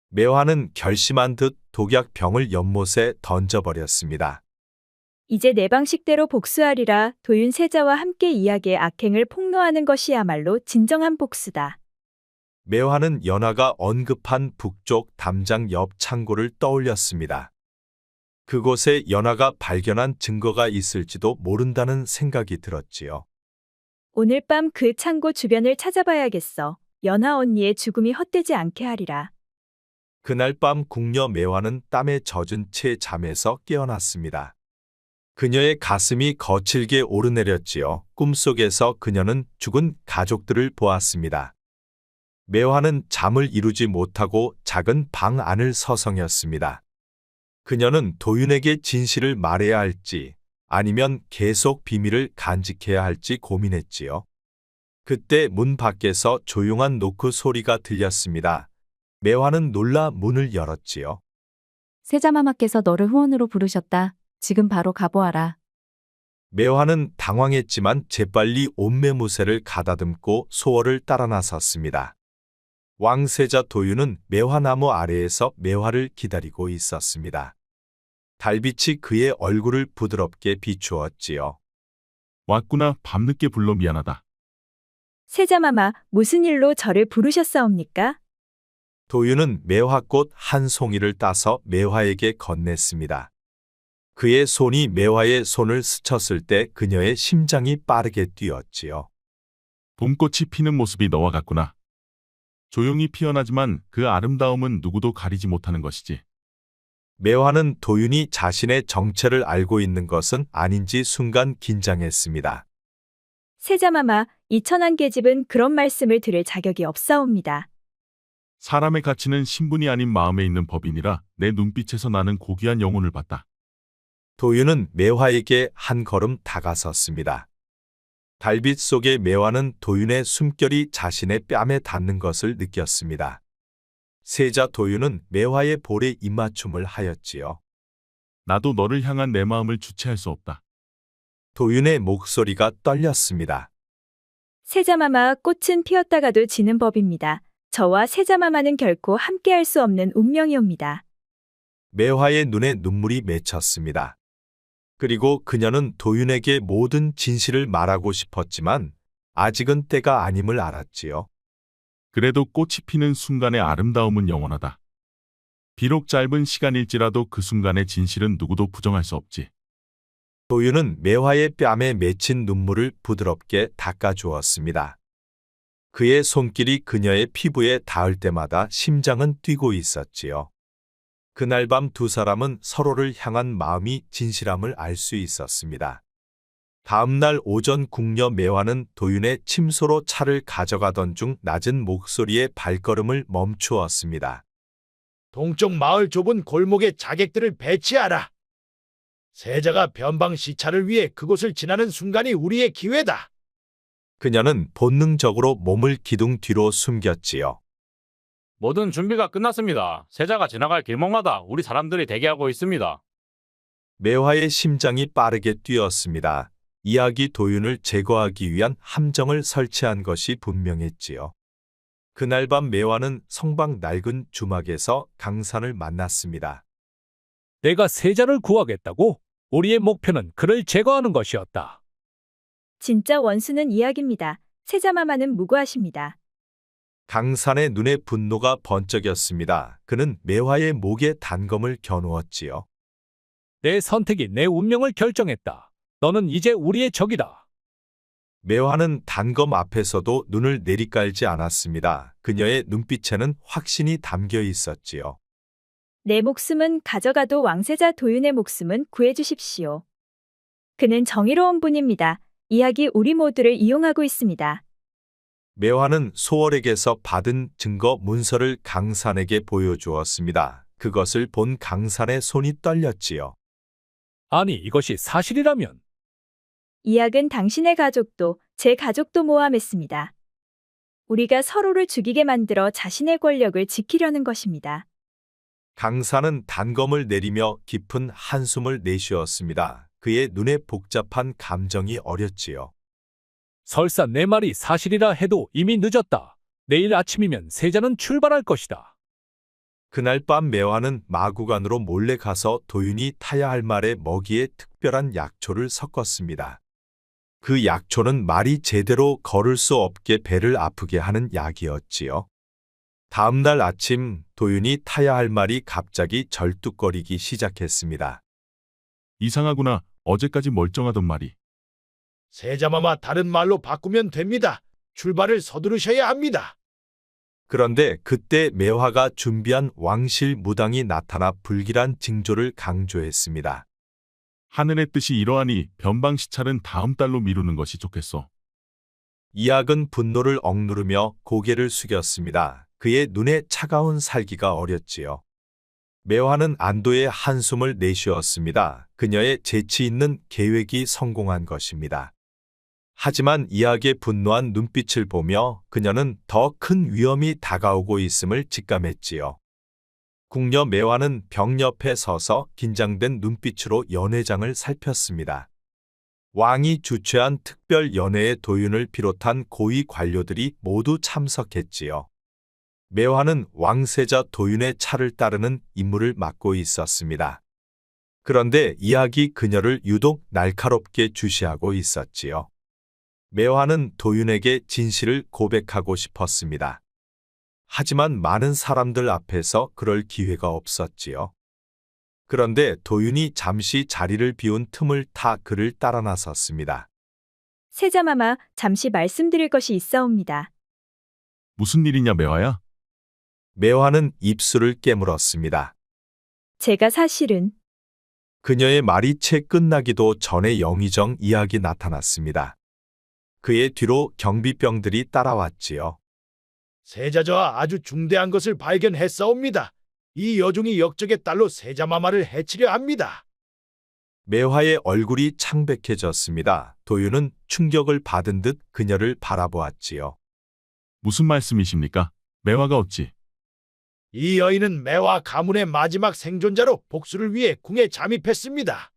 매화는 결심한 듯 독약병을 연못에 던져버렸습니다. 이제 내 방식대로 복수하리라. 도윤세자와 함께 이학의 악행을 폭로하는 것이야말로 진정한 복수다. 매화는 연화가 언급한 북쪽 담장 옆 창고를 떠올렸습니다. 그곳에 연화가 발견한 증거가 있을지도 모른다는 생각이 들었지요. 오늘 밤 그 창고 주변을 찾아봐야겠어. 연화 언니의 죽음이 헛되지 않게 하리라. 그날 밤 궁녀 매화는 땀에 젖은 채 잠에서 깨어났습니다. 그녀의 가슴이 거칠게 오르내렸지요. 꿈속에서 그녀는 죽은 가족들을 보았습니다. 매화는 잠을 이루지 못하고 작은 방 안을 서성였습니다. 그녀는 도윤에게 진실을 말해야 할지 아니면 계속 비밀을 간직해야 할지 고민했지요. 그때 문 밖에서 조용한 노크 소리가 들렸습니다. 매화는 놀라 문을 열었지요. 세자마마께서 너를 후원으로 부르셨다. 지금 바로 가보아라. 매화는 당황했지만 재빨리 옷매무새를 가다듬고 소월을 따라 나섰습니다. 왕세자 도윤은 매화나무 아래에서 매화를 기다리고 있었습니다. 달빛이 그의 얼굴을 부드럽게 비추었지요. 왔구나. 밤늦게 불러 미안하다. 세자마마, 무슨 일로 저를 부르셨사옵니까? 도윤은 매화꽃 한 송이를 따서 매화에게 건넸습니다. 그의 손이 매화의 손을 스쳤을 때 그녀의 심장이 빠르게 뛰었지요. 봄꽃이 피는 모습이 너와 같구나. 조용히 피어나지만 그 아름다움은 누구도 가리지 못하는 것이지. 매화는 도윤이 자신의 정체를 알고 있는 것은 아닌지 순간 긴장했습니다. 세자마마, 이 천한 계집은 그런 말씀을 들을 자격이 없사옵니다. 사람의 가치는 신분이 아닌 마음에 있는 법이니라. 내 눈빛에서 나는 고귀한 영혼을 봤다. 도윤은 매화에게 한 걸음 다가섰습니다. 달빛 속의 매화는 도윤의 숨결이 자신의 뺨에 닿는 것을 느꼈습니다. 세자 도윤은 매화의 볼에 입맞춤을 하였지요. 나도 너를 향한 내 마음을 주체할 수 없다. 도윤의 목소리가 떨렸습니다. 세자마마, 꽃은 피었다가도 지는 법입니다. 저와 세자마마는 결코 함께할 수 없는 운명이옵니다. 매화의 눈에 눈물이 맺혔습니다. 그리고 그녀는 도윤에게 모든 진실을 말하고 싶었지만 아직은 때가 아님을 알았지요. 그래도 꽃이 피는 순간의 아름다움은 영원하다. 비록 짧은 시간일지라도 그 순간의 진실은 누구도 부정할 수 없지. 도윤은 매화의 뺨에 맺힌 눈물을 부드럽게 닦아주었습니다. 그의 손길이 그녀의 피부에 닿을 때마다 심장은 뛰고 있었지요. 그날 밤 두 사람은 서로를 향한 마음이 진실함을 알 수 있었습니다. 다음 날 오전 궁녀 매화는 도윤의 침소로 차를 가져가던 중 낮은 목소리에 발걸음을 멈추었습니다. 동쪽 마을 좁은 골목에 자객들을 배치하라. 세자가 변방 시차를 위해 그곳을 지나는 순간이 우리의 기회다. 그녀는 본능적으로 몸을 기둥 뒤로 숨겼지요. 모든 준비가 끝났습니다. 세자가 지나갈 길목마다 우리 사람들이 대기하고 있습니다. 매화의 심장이 빠르게 뛰었습니다. 이야기 도윤을 제거하기 위한 함정을 설치한 것이 분명했지요. 그날 밤 매화는 성방 낡은 주막에서 강산을 만났습니다. 내가 세자를 구하겠다고? 우리의 목표는 그를 제거하는 것이었다. 진짜 원수는 이야기입니다. 세자마마는 무고하십니다. 강산의 눈에 분노가 번쩍였습니다. 그는 매화의 목에 단검을 겨누었지요. 내 선택이 내 운명을 결정했다. 너는 이제 우리의 적이다. 매화는 단검 앞에서도 눈을 내리깔지 않았습니다. 그녀의 눈빛에는 확신이 담겨 있었지요. 내 목숨은 가져가도 왕세자 도윤의 목숨은 구해주십시오. 그는 정의로운 분입니다. 이야기 우리 모두를 이용하고 있습니다. 매화는 소월에게서 받은 증거 문서를 강산에게 보여주었습니다. 그것을 본 강산의 손이 떨렸지요. 아니, 이것이 사실이라면 이야기는 당신의 가족도 제 가족도 모함했습니다. 우리가 서로를 죽이게 만들어 자신의 권력을 지키려는 것입니다. 강산은 단검을 내리며 깊은 한숨을 내쉬었습니다. 그의 눈에 복잡한 감정이 어렸지요. 설사 내 말이 사실이라 해도 이미 늦었다. 내일 아침이면 세자는 출발할 것이다. 그날 밤 매화는 마구간으로 몰래 가서 도윤이 타야 할 말에 먹이에 특별한 약초를 섞었습니다. 그 약초는 말이 제대로 걸을 수 없게 배를 아프게 하는 약이었지요. 다음 날 아침 도윤이 타야 할 말이 갑자기 절뚝거리기 시작했습니다. 이상하구나. 어제까지 멀쩡하던 말이. 세자마마 다른 말로 바꾸면 됩니다. 출발을 서두르셔야 합니다. 그런데 그때 매화가 준비한 왕실 무당이 나타나 불길한 징조를 강조했습니다. 하늘의 뜻이 이러하니 변방 시찰은 다음 달로 미루는 것이 좋겠소. 이악은 분노를 억누르며 고개를 숙였습니다. 그의 눈에 차가운 살기가 어렸지요. 매화는 안도의 한숨을 내쉬었습니다. 그녀의 재치 있는 계획이 성공한 것입니다. 하지만 이악의 분노한 눈빛을 보며 그녀는 더 큰 위험이 다가오고 있음을 직감했지요. 궁녀 매화는 벽 옆에 서서 긴장된 눈빛으로 연회장을 살폈습니다. 왕이 주최한 특별 연회에 도윤을 비롯한 고위 관료들이 모두 참석했지요. 매화는 왕세자 도윤의 차를 따르는 임무를 맡고 있었습니다. 그런데 이야기 그녀를 유독 날카롭게 주시하고 있었지요. 매화는 도윤에게 진실을 고백하고 싶었습니다. 하지만 많은 사람들 앞에서 그럴 기회가 없었지요. 그런데 도윤이 잠시 자리를 비운 틈을 타 그를 따라 나섰습니다. 세자마마, 잠시 말씀드릴 것이 있사옵니다. 무슨 일이냐, 매화야? 매화는 입술을 깨물었습니다. 제가 사실은 그녀의 말이 채 끝나기도 전에 영의정 이야기 나타났습니다. 그의 뒤로 경비병들이 따라왔지요. 세자저하 아주 중대한 것을 발견했사옵니다. 이 여종이 역적의 딸로 세자마마를 해치려 합니다. 매화의 얼굴이 창백해졌습니다. 도윤은 충격을 받은 듯 그녀를 바라보았지요. 무슨 말씀이십니까? 매화가 어찌? 이 여인은 매화 가문의 마지막 생존자로 복수를 위해 궁에 잠입했습니다.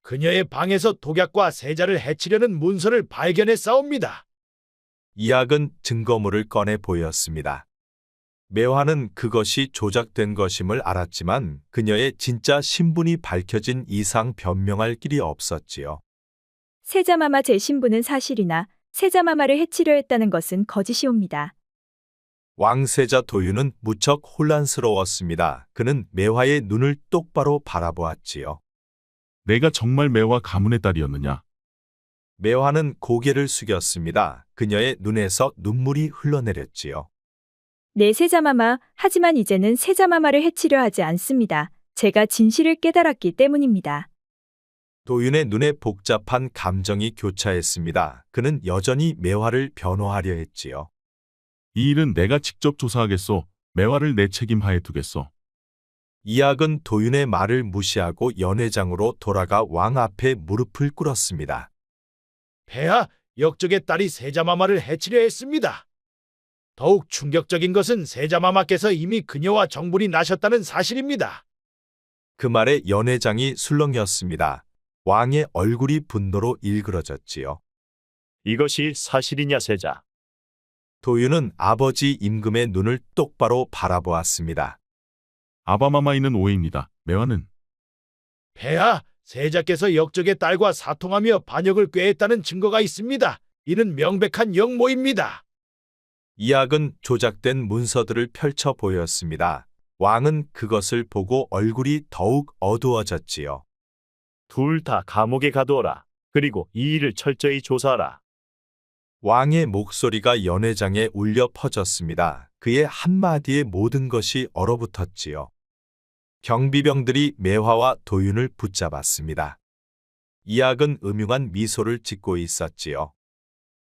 그녀의 방에서 독약과 세자를 해치려는 문서를 발견했사옵니다. 이학은 증거물을 꺼내 보였습니다. 매화는 그것이 조작된 것임을 알았지만 그녀의 진짜 신분이 밝혀진 이상 변명할 길이 없었지요. 세자마마 제 신분은 사실이나 세자마마를 해치려 했다는 것은 거짓이옵니다. 왕세자 도윤은 무척 혼란스러웠습니다. 그는 매화의 눈을 똑바로 바라보았지요. 내가 정말 매화 가문의 딸이었느냐? 매화는 고개를 숙였습니다. 그녀의 눈에서 눈물이 흘러내렸지요. 네, 세자마마. 하지만 이제는 세자마마를 해치려 하지 않습니다. 제가 진실을 깨달았기 때문입니다. 도윤의 눈에 복잡한 감정이 교차했습니다. 그는 여전히 매화를 변호하려 했지요. 이 일은 내가 직접 조사하겠소. 매화를 내 책임하에 두겠소. 이학은 도윤의 말을 무시하고 연회장으로 돌아가 왕 앞에 무릎을 꿇었습니다. 폐하, 역적의 딸이 세자마마를 해치려 했습니다. 더욱 충격적인 것은 세자마마께서 이미 그녀와 정분이 나셨다는 사실입니다. 그 말에 연회장이 술렁였습니다. 왕의 얼굴이 분노로 일그러졌지요. 이것이 사실이냐 세자? 도윤은 아버지 임금의 눈을 똑바로 바라보았습니다. 아바마마이는 오해입니다. 매화는 폐하, 세자께서 역적의 딸과 사통하며 반역을 꾀했다는 증거가 있습니다. 이는 명백한 역모입니다. 이학은 조작된 문서들을 펼쳐 보였습니다. 왕은 그것을 보고 얼굴이 더욱 어두워졌지요. 둘 다 감옥에 가두어라. 그리고 이 일을 철저히 조사하라. 왕의 목소리가 연회장에 울려 퍼졌습니다. 그의 한마디에 모든 것이 얼어붙었지요. 경비병들이 매화와 도윤을 붙잡았습니다. 이학은 음흉한 미소를 짓고 있었지요.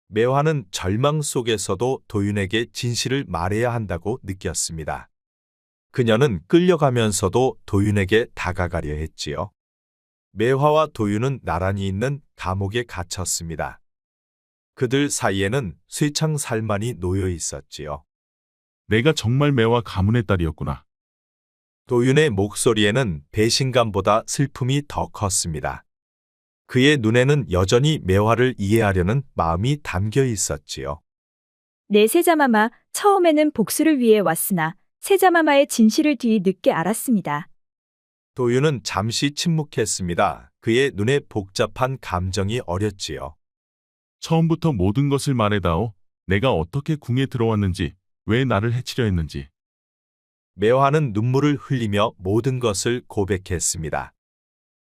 매화는 절망 속에서도 도윤에게 진실을 말해야 한다고 느꼈습니다. 그녀는 끌려가면서도 도윤에게 다가가려 했지요. 매화와 도윤은 나란히 있는 감옥에 갇혔습니다. 그들 사이에는 쇠창살만이 놓여 있었지요. 내가 정말 매화 가문의 딸이었구나. 도윤의 목소리에는 배신감보다 슬픔이 더 컸습니다. 그의 눈에는 여전히 매화를 이해하려는 마음이 담겨 있었지요. 네, 세자마마. 처음에는 복수를 위해 왔으나 세자마마의 진실을 뒤 늦게 알았습니다. 도윤은 잠시 침묵했습니다. 그의 눈에 복잡한 감정이 어렸지요. 처음부터 모든 것을 말해다오. 내가 어떻게 궁에 들어왔는지, 왜 나를 해치려 했는지. 매화는 눈물을 흘리며 모든 것을 고백했습니다.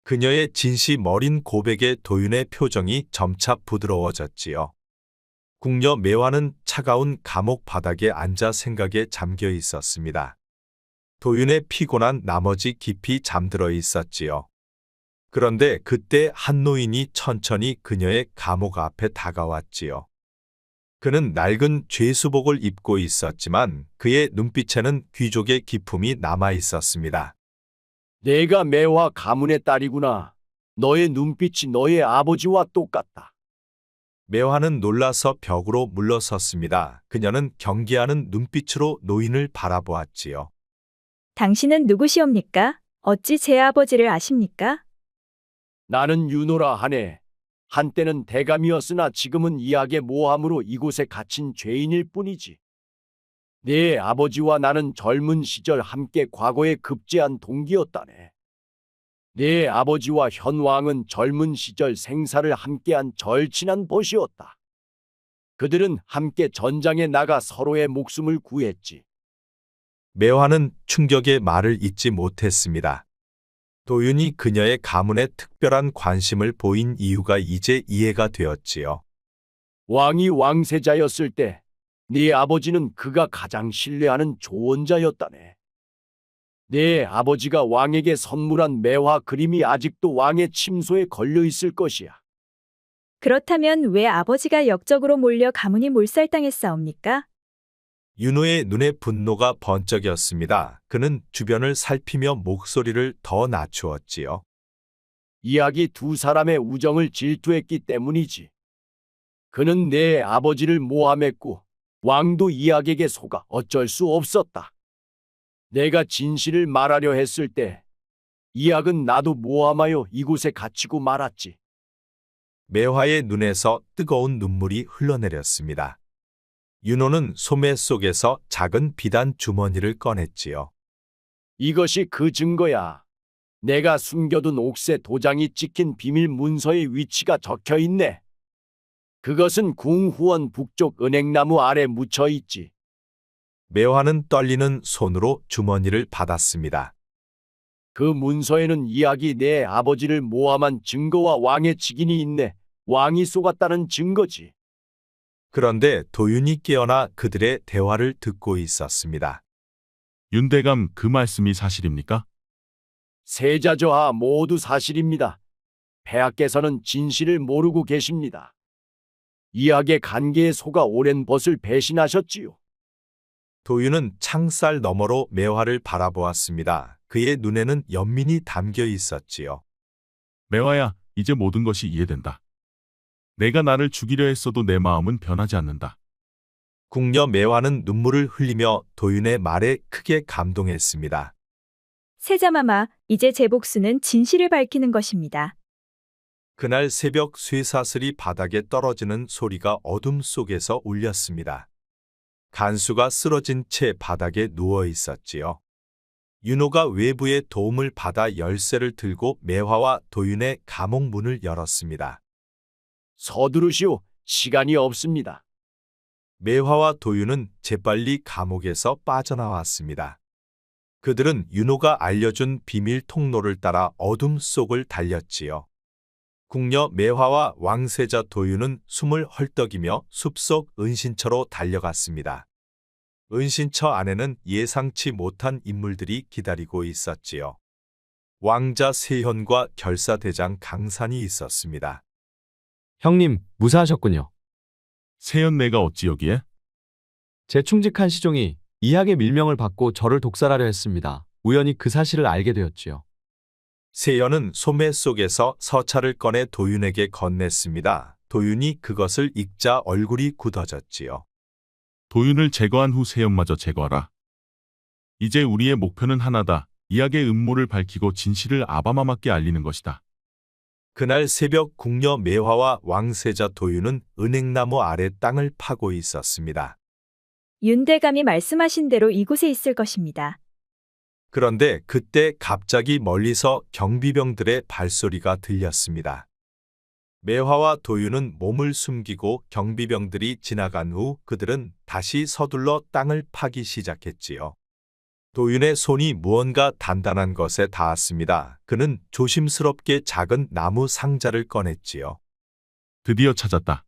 그녀의 진심 어린 고백에 도윤의 표정이 점차 부드러워졌지요. 궁녀 매화는 차가운 감옥 바닥에 앉아 생각에 잠겨 있었습니다. 도윤의 피곤한 나머지 깊이 잠들어 있었지요. 그런데 그때 한 노인이 천천히 그녀의 감옥 앞에 다가왔지요. 그는 낡은 죄수복을 입고 있었지만 그의 눈빛에는 귀족의 기품이 남아 있었습니다. 내가 매화 가문의 딸이구나. 너의 눈빛이 너의 아버지와 똑같다. 매화는 놀라서 벽으로 물러섰습니다. 그녀는 경계하는 눈빛으로 노인을 바라보았지요. 당신은 누구시옵니까? 어찌 제 아버지를 아십니까? 나는 윤호라 하네. 한때는 대감이었으나 지금은 이악의 모함으로 이곳에 갇힌 죄인일 뿐이지. 네 아버지와 나는 젊은 시절 함께 과거에 급제한 동기였다네. 네 아버지와 현왕은 젊은 시절 생사를 함께한 절친한 벗이었다. 그들은 함께 전장에 나가 서로의 목숨을 구했지. 매화는 충격의 말을 잇지 못했습니다. 도윤이 그녀의 가문에 특별한 관심을 보인 이유가 이제 이해가 되었지요. 왕이 왕세자였을 때 네 아버지는 그가 가장 신뢰하는 조언자였다네. 네 아버지가 왕에게 선물한 매화 그림이 아직도 왕의 침소에 걸려 있을 것이야. 그렇다면 왜 아버지가 역적으로 몰려 가문이 몰살당했사옵니까? 윤호의 눈에 분노가 번쩍였습니다. 그는 주변을 살피며 목소리를 더 낮추었지요. 이악이 두 사람의 우정을 질투했기 때문이지. 그는 내 아버지를 모함했고 왕도 이악에게 속아 어쩔 수 없었다. 내가 진실을 말하려 했을 때 이악은 나도 모함하여 이곳에 갇히고 말았지. 매화의 눈에서 뜨거운 눈물이 흘러내렸습니다. 윤호는 소매 속에서 작은 비단 주머니를 꺼냈지요. 이것이 그 증거야. 내가 숨겨둔 옥새 도장이 찍힌 비밀 문서의 위치가 적혀 있네. 그것은 궁후원 북쪽 은행나무 아래 묻혀 있지. 매화는 떨리는 손으로 주머니를 받았습니다. 그 문서에는 이악이 내 아버지를 모함한 증거와 왕의 직인이 있네. 왕이 쏘갔다는 증거지. 그런데 도윤이 깨어나 그들의 대화를 듣고 있었습니다. 윤대감 그 말씀이 사실입니까? 세자저하 모두 사실입니다. 폐하께서는 진실을 모르고 계십니다. 이악의 관계에 속아 오랜 벗을 배신하셨지요. 도윤은 창살 너머로 매화를 바라보았습니다. 그의 눈에는 연민이 담겨 있었지요. 매화야, 이제 모든 것이 이해된다. 내가 나를 죽이려 했어도 내 마음은 변하지 않는다. 궁녀 매화는 눈물을 흘리며 도윤의 말에 크게 감동했습니다. 세자마마, 이제 제 복수는 진실을 밝히는 것입니다. 그날 새벽 쇠사슬이 바닥에 떨어지는 소리가 어둠 속에서 울렸습니다. 간수가 쓰러진 채 바닥에 누워 있었지요. 윤호가 외부의 도움을 받아 열쇠를 들고 매화와 도윤의 감옥 문을 열었습니다. 서두르시오. 시간이 없습니다. 매화와 도윤은 재빨리 감옥에서 빠져나왔습니다. 그들은 윤호가 알려준 비밀 통로를 따라 어둠 속을 달렸지요. 궁녀 매화와 왕세자 도윤은 숨을 헐떡이며 숲속 은신처로 달려갔습니다. 은신처 안에는 예상치 못한 인물들이 기다리고 있었지요. 왕자 세현과 결사대장 강산이 있었습니다. 형님, 무사하셨군요. 세연내가 어찌 여기에? 제 충직한 시종이 이학의 밀명을 받고 저를 독살하려 했습니다. 우연히 그 사실을 알게 되었지요. 세연은 소매 속에서 서찰을 꺼내 도윤에게 건넸습니다. 도윤이 그것을 읽자 얼굴이 굳어졌지요. 도윤을 제거한 후 세연마저 제거하라. 이제 우리의 목표는 하나다. 이학의 음모를 밝히고 진실을 아바마마께 알리는 것이다. 그날 새벽 궁녀 매화와 왕세자 도윤은 은행나무 아래 땅을 파고 있었습니다. 윤대감이 말씀하신 대로 이곳에 있을 것입니다. 그런데 그때 갑자기 멀리서 경비병들의 발소리가 들렸습니다. 매화와 도윤은 몸을 숨기고 경비병들이 지나간 후 그들은 다시 서둘러 땅을 파기 시작했지요. 도윤의 손이 무언가 단단한 것에 닿았습니다. 그는 조심스럽게 작은 나무 상자를 꺼냈지요. 드디어 찾았다.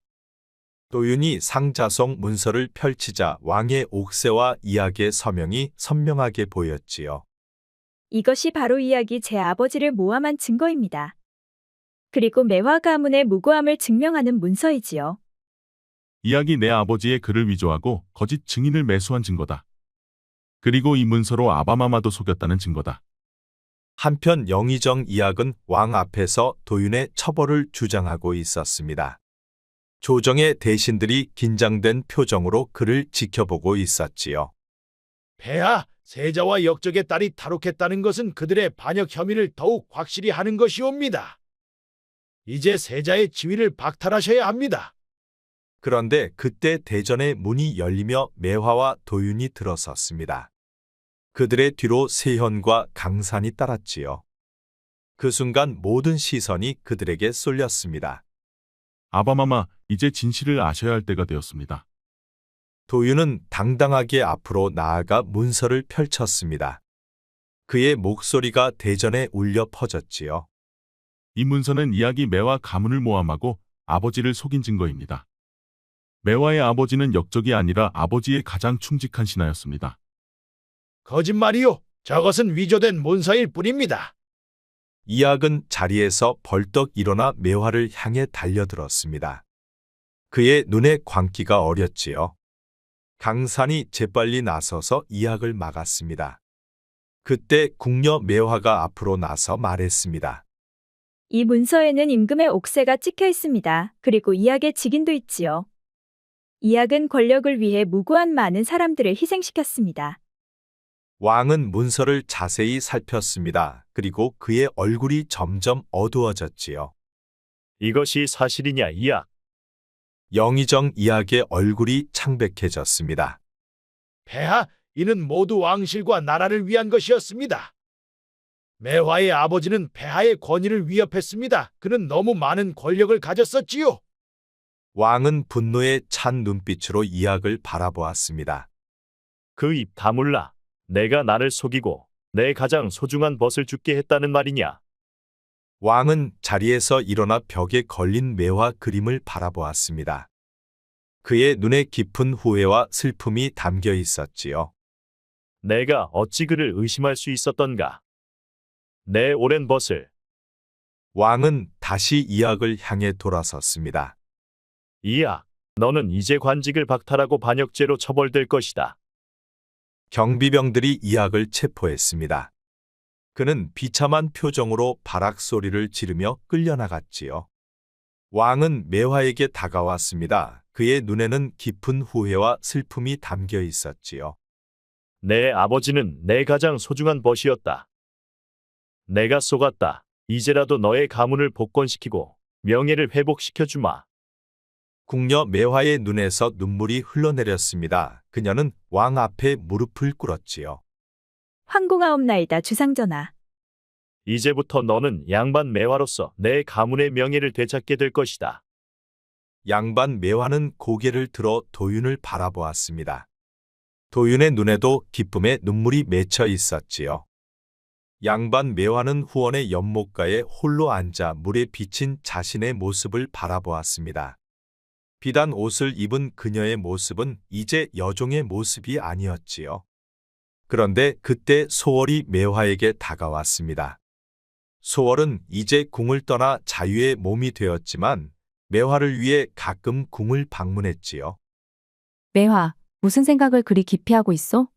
도윤이 상자 속 문서를 펼치자 왕의 옥새와 이악의 서명이 선명하게 보였지요. 이것이 바로 이야기 제 아버지를 모함한 증거입니다. 그리고 매화 가문의 무고함을 증명하는 문서이지요. 이학이 내 아버지의 글을 위조하고 거짓 증인을 매수한 증거다. 그리고 이 문서로 아바마마도 속였다는 증거다. 한편 영의정 이악은 왕 앞에서 도윤의 처벌을 주장하고 있었습니다. 조정의 대신들이 긴장된 표정으로 그를 지켜보고 있었지요. 폐하, 세자와 역적의 딸이 탈옥했다는 것은 그들의 반역 혐의를 더욱 확실히 하는 것이옵니다. 이제 세자의 지위를 박탈하셔야 합니다. 그런데 그때 대전의 문이 열리며 매화와 도윤이 들어섰습니다. 그들의 뒤로 세현과 강산이 따랐지요. 그 순간 모든 시선이 그들에게 쏠렸습니다. 아바마마, 이제 진실을 아셔야 할 때가 되었습니다. 도윤은 당당하게 앞으로 나아가 문서를 펼쳤습니다. 그의 목소리가 대전에 울려 퍼졌지요. 이 문서는 이야기 매와 가문을 모함하고 아버지를 속인 증거입니다. 매화의 아버지는 역적이 아니라 아버지의 가장 충직한 신하였습니다. 거짓말이요. 저것은 위조된 문서일 뿐입니다. 이악은 자리에서 벌떡 일어나 매화를 향해 달려들었습니다. 그의 눈에 광기가 어렸지요. 강산이 재빨리 나서서 이악을 막았습니다. 그때 궁녀 매화가 앞으로 나서 말했습니다. 이 문서에는 임금의 옥새가 찍혀 있습니다. 그리고 이악의 직인도 있지요. 이악은 권력을 위해 무고한 많은 사람들을 희생시켰습니다. 왕은 문서를 자세히 살폈습니다. 그리고 그의 얼굴이 점점 어두워졌지요. 이것이 사실이냐, 이악? 영의정 이악의 얼굴이 창백해졌습니다. 폐하, 이는 모두 왕실과 나라를 위한 것이었습니다. 매화의 아버지는 폐하의 권위를 위협했습니다. 그는 너무 많은 권력을 가졌었지요. 왕은 분노에 찬 눈빛으로 이악을 바라보았습니다. 그 입 다물라. 내가 나를 속이고 내 가장 소중한 벗을 죽게 했다는 말이냐? 왕은 자리에서 일어나 벽에 걸린 매화 그림을 바라보았습니다. 그의 눈에 깊은 후회와 슬픔이 담겨 있었지요. 내가 어찌 그를 의심할 수 있었던가? 내 오랜 벗을. 왕은 다시 이악을 향해 돌아섰습니다. 이악, 너는 이제 관직을 박탈하고 반역죄로 처벌될 것이다. 경비병들이 이악을 체포했습니다. 그는 비참한 표정으로 발악 소리를 지르며 끌려나갔지요. 왕은 매화에게 다가왔습니다. 그의 눈에는 깊은 후회와 슬픔이 담겨 있었지요. 내 아버지는 내 가장 소중한 벗이었다. 내가 속았다. 이제라도 너의 가문을 복권시키고 명예를 회복시켜주마. 궁녀 매화의 눈에서 눈물이 흘러내렸습니다. 그녀는 왕 앞에 무릎을 꿇었지요. 황공하옵나이다, 주상전하. 이제부터 너는 양반 매화로서 내 가문의 명예를 되찾게 될 것이다. 양반 매화는 고개를 들어 도윤을 바라보았습니다. 도윤의 눈에도 기쁨의 눈물이 맺혀 있었지요. 양반 매화는 후원의 연못가에 홀로 앉아 물에 비친 자신의 모습을 바라보았습니다. 비단 옷을 입은 그녀의 모습은 이제 여종의 모습이 아니었지요. 그런데 그때 소월이 매화에게 다가왔습니다. 소월은 이제 궁을 떠나 자유의 몸이 되었지만 매화를 위해 가끔 궁을 방문했지요. 매화, 무슨 생각을 그리 깊이 하고 있어?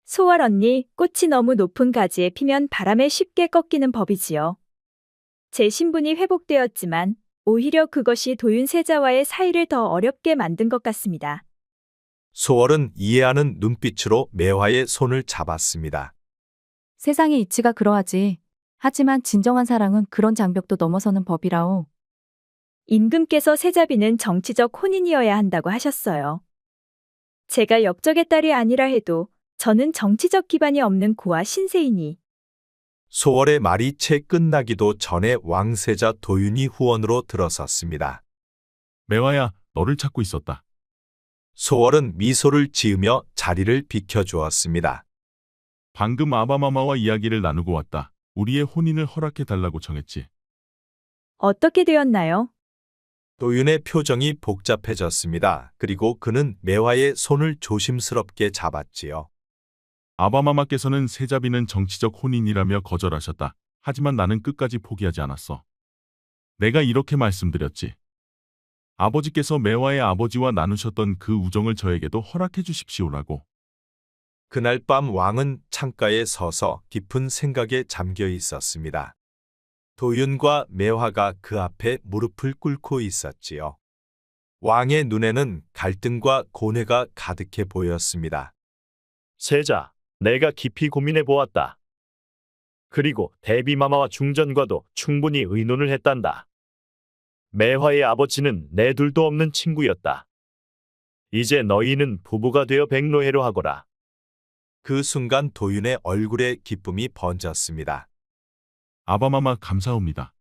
소월 언니, 꽃이 너무 높은 가지에 피면 바람에 쉽게 꺾이는 법이지요. 제 신분이 회복되었지만 오히려 그것이 도윤세자와의 사이를 더 어렵게 만든 것 같습니다. 소월은 이해하는 눈빛으로 매화의 손을 잡았습니다. 세상의 이치가 그러하지. 하지만 진정한 사랑은 그런 장벽도 넘어서는 법이라오. 임금께서 세자비는 정치적 혼인이어야 한다고 하셨어요. 제가 역적의 딸이 아니라 해도 저는 정치적 기반이 없는 고아 신세이니. 소월의 말이 채 끝나기도 전에 왕세자 도윤이 후원으로 들어섰습니다. 매화야, 너를 찾고 있었다. 소월은 미소를 지으며 자리를 비켜주었습니다. 방금 아바마마와 이야기를 나누고 왔다. 우리의 혼인을 허락해달라고 정했지. 어떻게 되었나요? 도윤의 표정이 복잡해졌습니다. 그리고 그는 매화의 손을 조심스럽게 잡았지요. 아바마마께서는 세자비는 정치적 혼인이라며 거절하셨다. 하지만 나는 끝까지 포기하지 않았어. 내가 이렇게 말씀드렸지. 아버지께서 매화의 아버지와 나누셨던 그 우정을 저에게도 허락해 주십시오라고. 그날 밤 왕은 창가에 서서 깊은 생각에 잠겨 있었습니다. 도윤과 매화가 그 앞에 무릎을 꿇고 있었지요. 왕의 눈에는 갈등과 고뇌가 가득해 보였습니다. 세자, 내가 깊이 고민해 보았다. 그리고 대비마마와 중전과도 충분히 의논을 했단다. 매화의 아버지는 내 둘도 없는 친구였다. 이제 너희는 부부가 되어 백로해로 하거라. 그 순간 도윤의 얼굴에 기쁨이 번졌습니다. 아바마마 감사합니다.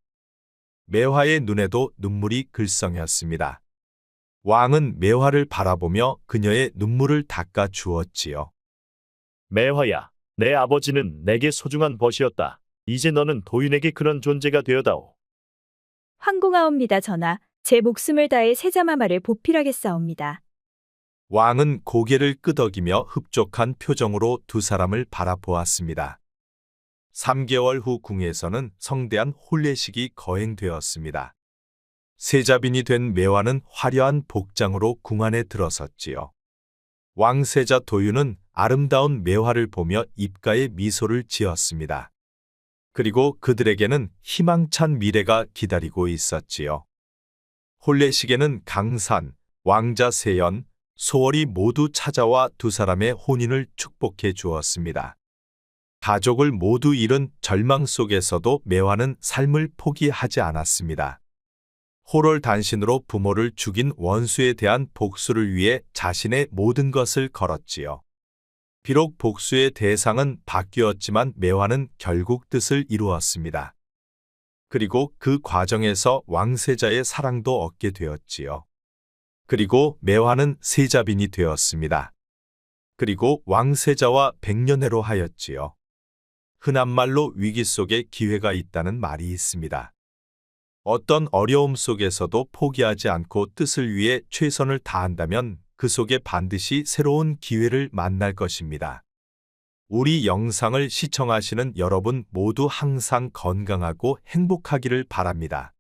매화의 눈에도 눈물이 글썽였습니다. 왕은 매화를 바라보며 그녀의 눈물을 닦아 주었지요. 매화야, 내 아버지는 내게 소중한 벗이었다. 이제 너는 도윤에게 그런 존재가 되어다오. 황공하옵니다 전하. 제 목숨을 다해 세자마마를 보필하겠사옵니다. 왕은 고개를 끄덕이며 흡족한 표정으로 두 사람을 바라보았습니다. 3개월 후 궁에서는 성대한 혼례식이 거행되었습니다. 세자빈이 된 매화는 화려한 복장으로 궁 안에 들어섰지요. 왕세자 도윤은 아름다운 매화를 보며 입가에 미소를 지었습니다. 그리고 그들에게는 희망찬 미래가 기다리고 있었지요. 혼례식에는 강산, 왕자 세연, 소월이 모두 찾아와 두 사람의 혼인을 축복해 주었습니다. 가족을 모두 잃은 절망 속에서도 매화는 삶을 포기하지 않았습니다. 호롤단신으로 부모를 죽인 원수에 대한 복수를 위해 자신의 모든 것을 걸었지요. 비록 복수의 대상은 바뀌었지만 매화는 결국 뜻을 이루었습니다. 그리고 그 과정에서 왕세자의 사랑도 얻게 되었지요. 그리고 매화는 세자빈이 되었습니다. 그리고 왕세자와 백년해로 하였지요. 흔한 말로 위기 속에 기회가 있다는 말이 있습니다. 어떤 어려움 속에서도 포기하지 않고 뜻을 위해 최선을 다한다면 그 속에 반드시 새로운 기회를 만날 것입니다. 우리 영상을 시청하시는 여러분 모두 항상 건강하고 행복하기를 바랍니다.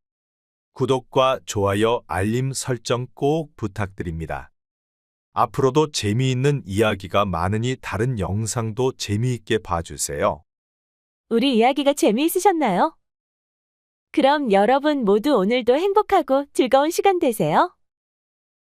구독과 좋아요, 알림 설정 꼭 부탁드립니다. 앞으로도 재미있는 이야기가 많으니 다른 영상도 재미있게 봐주세요. 우리 이야기가 재미있으셨나요? 그럼 여러분 모두 오늘도 행복하고 즐거운 시간 되세요.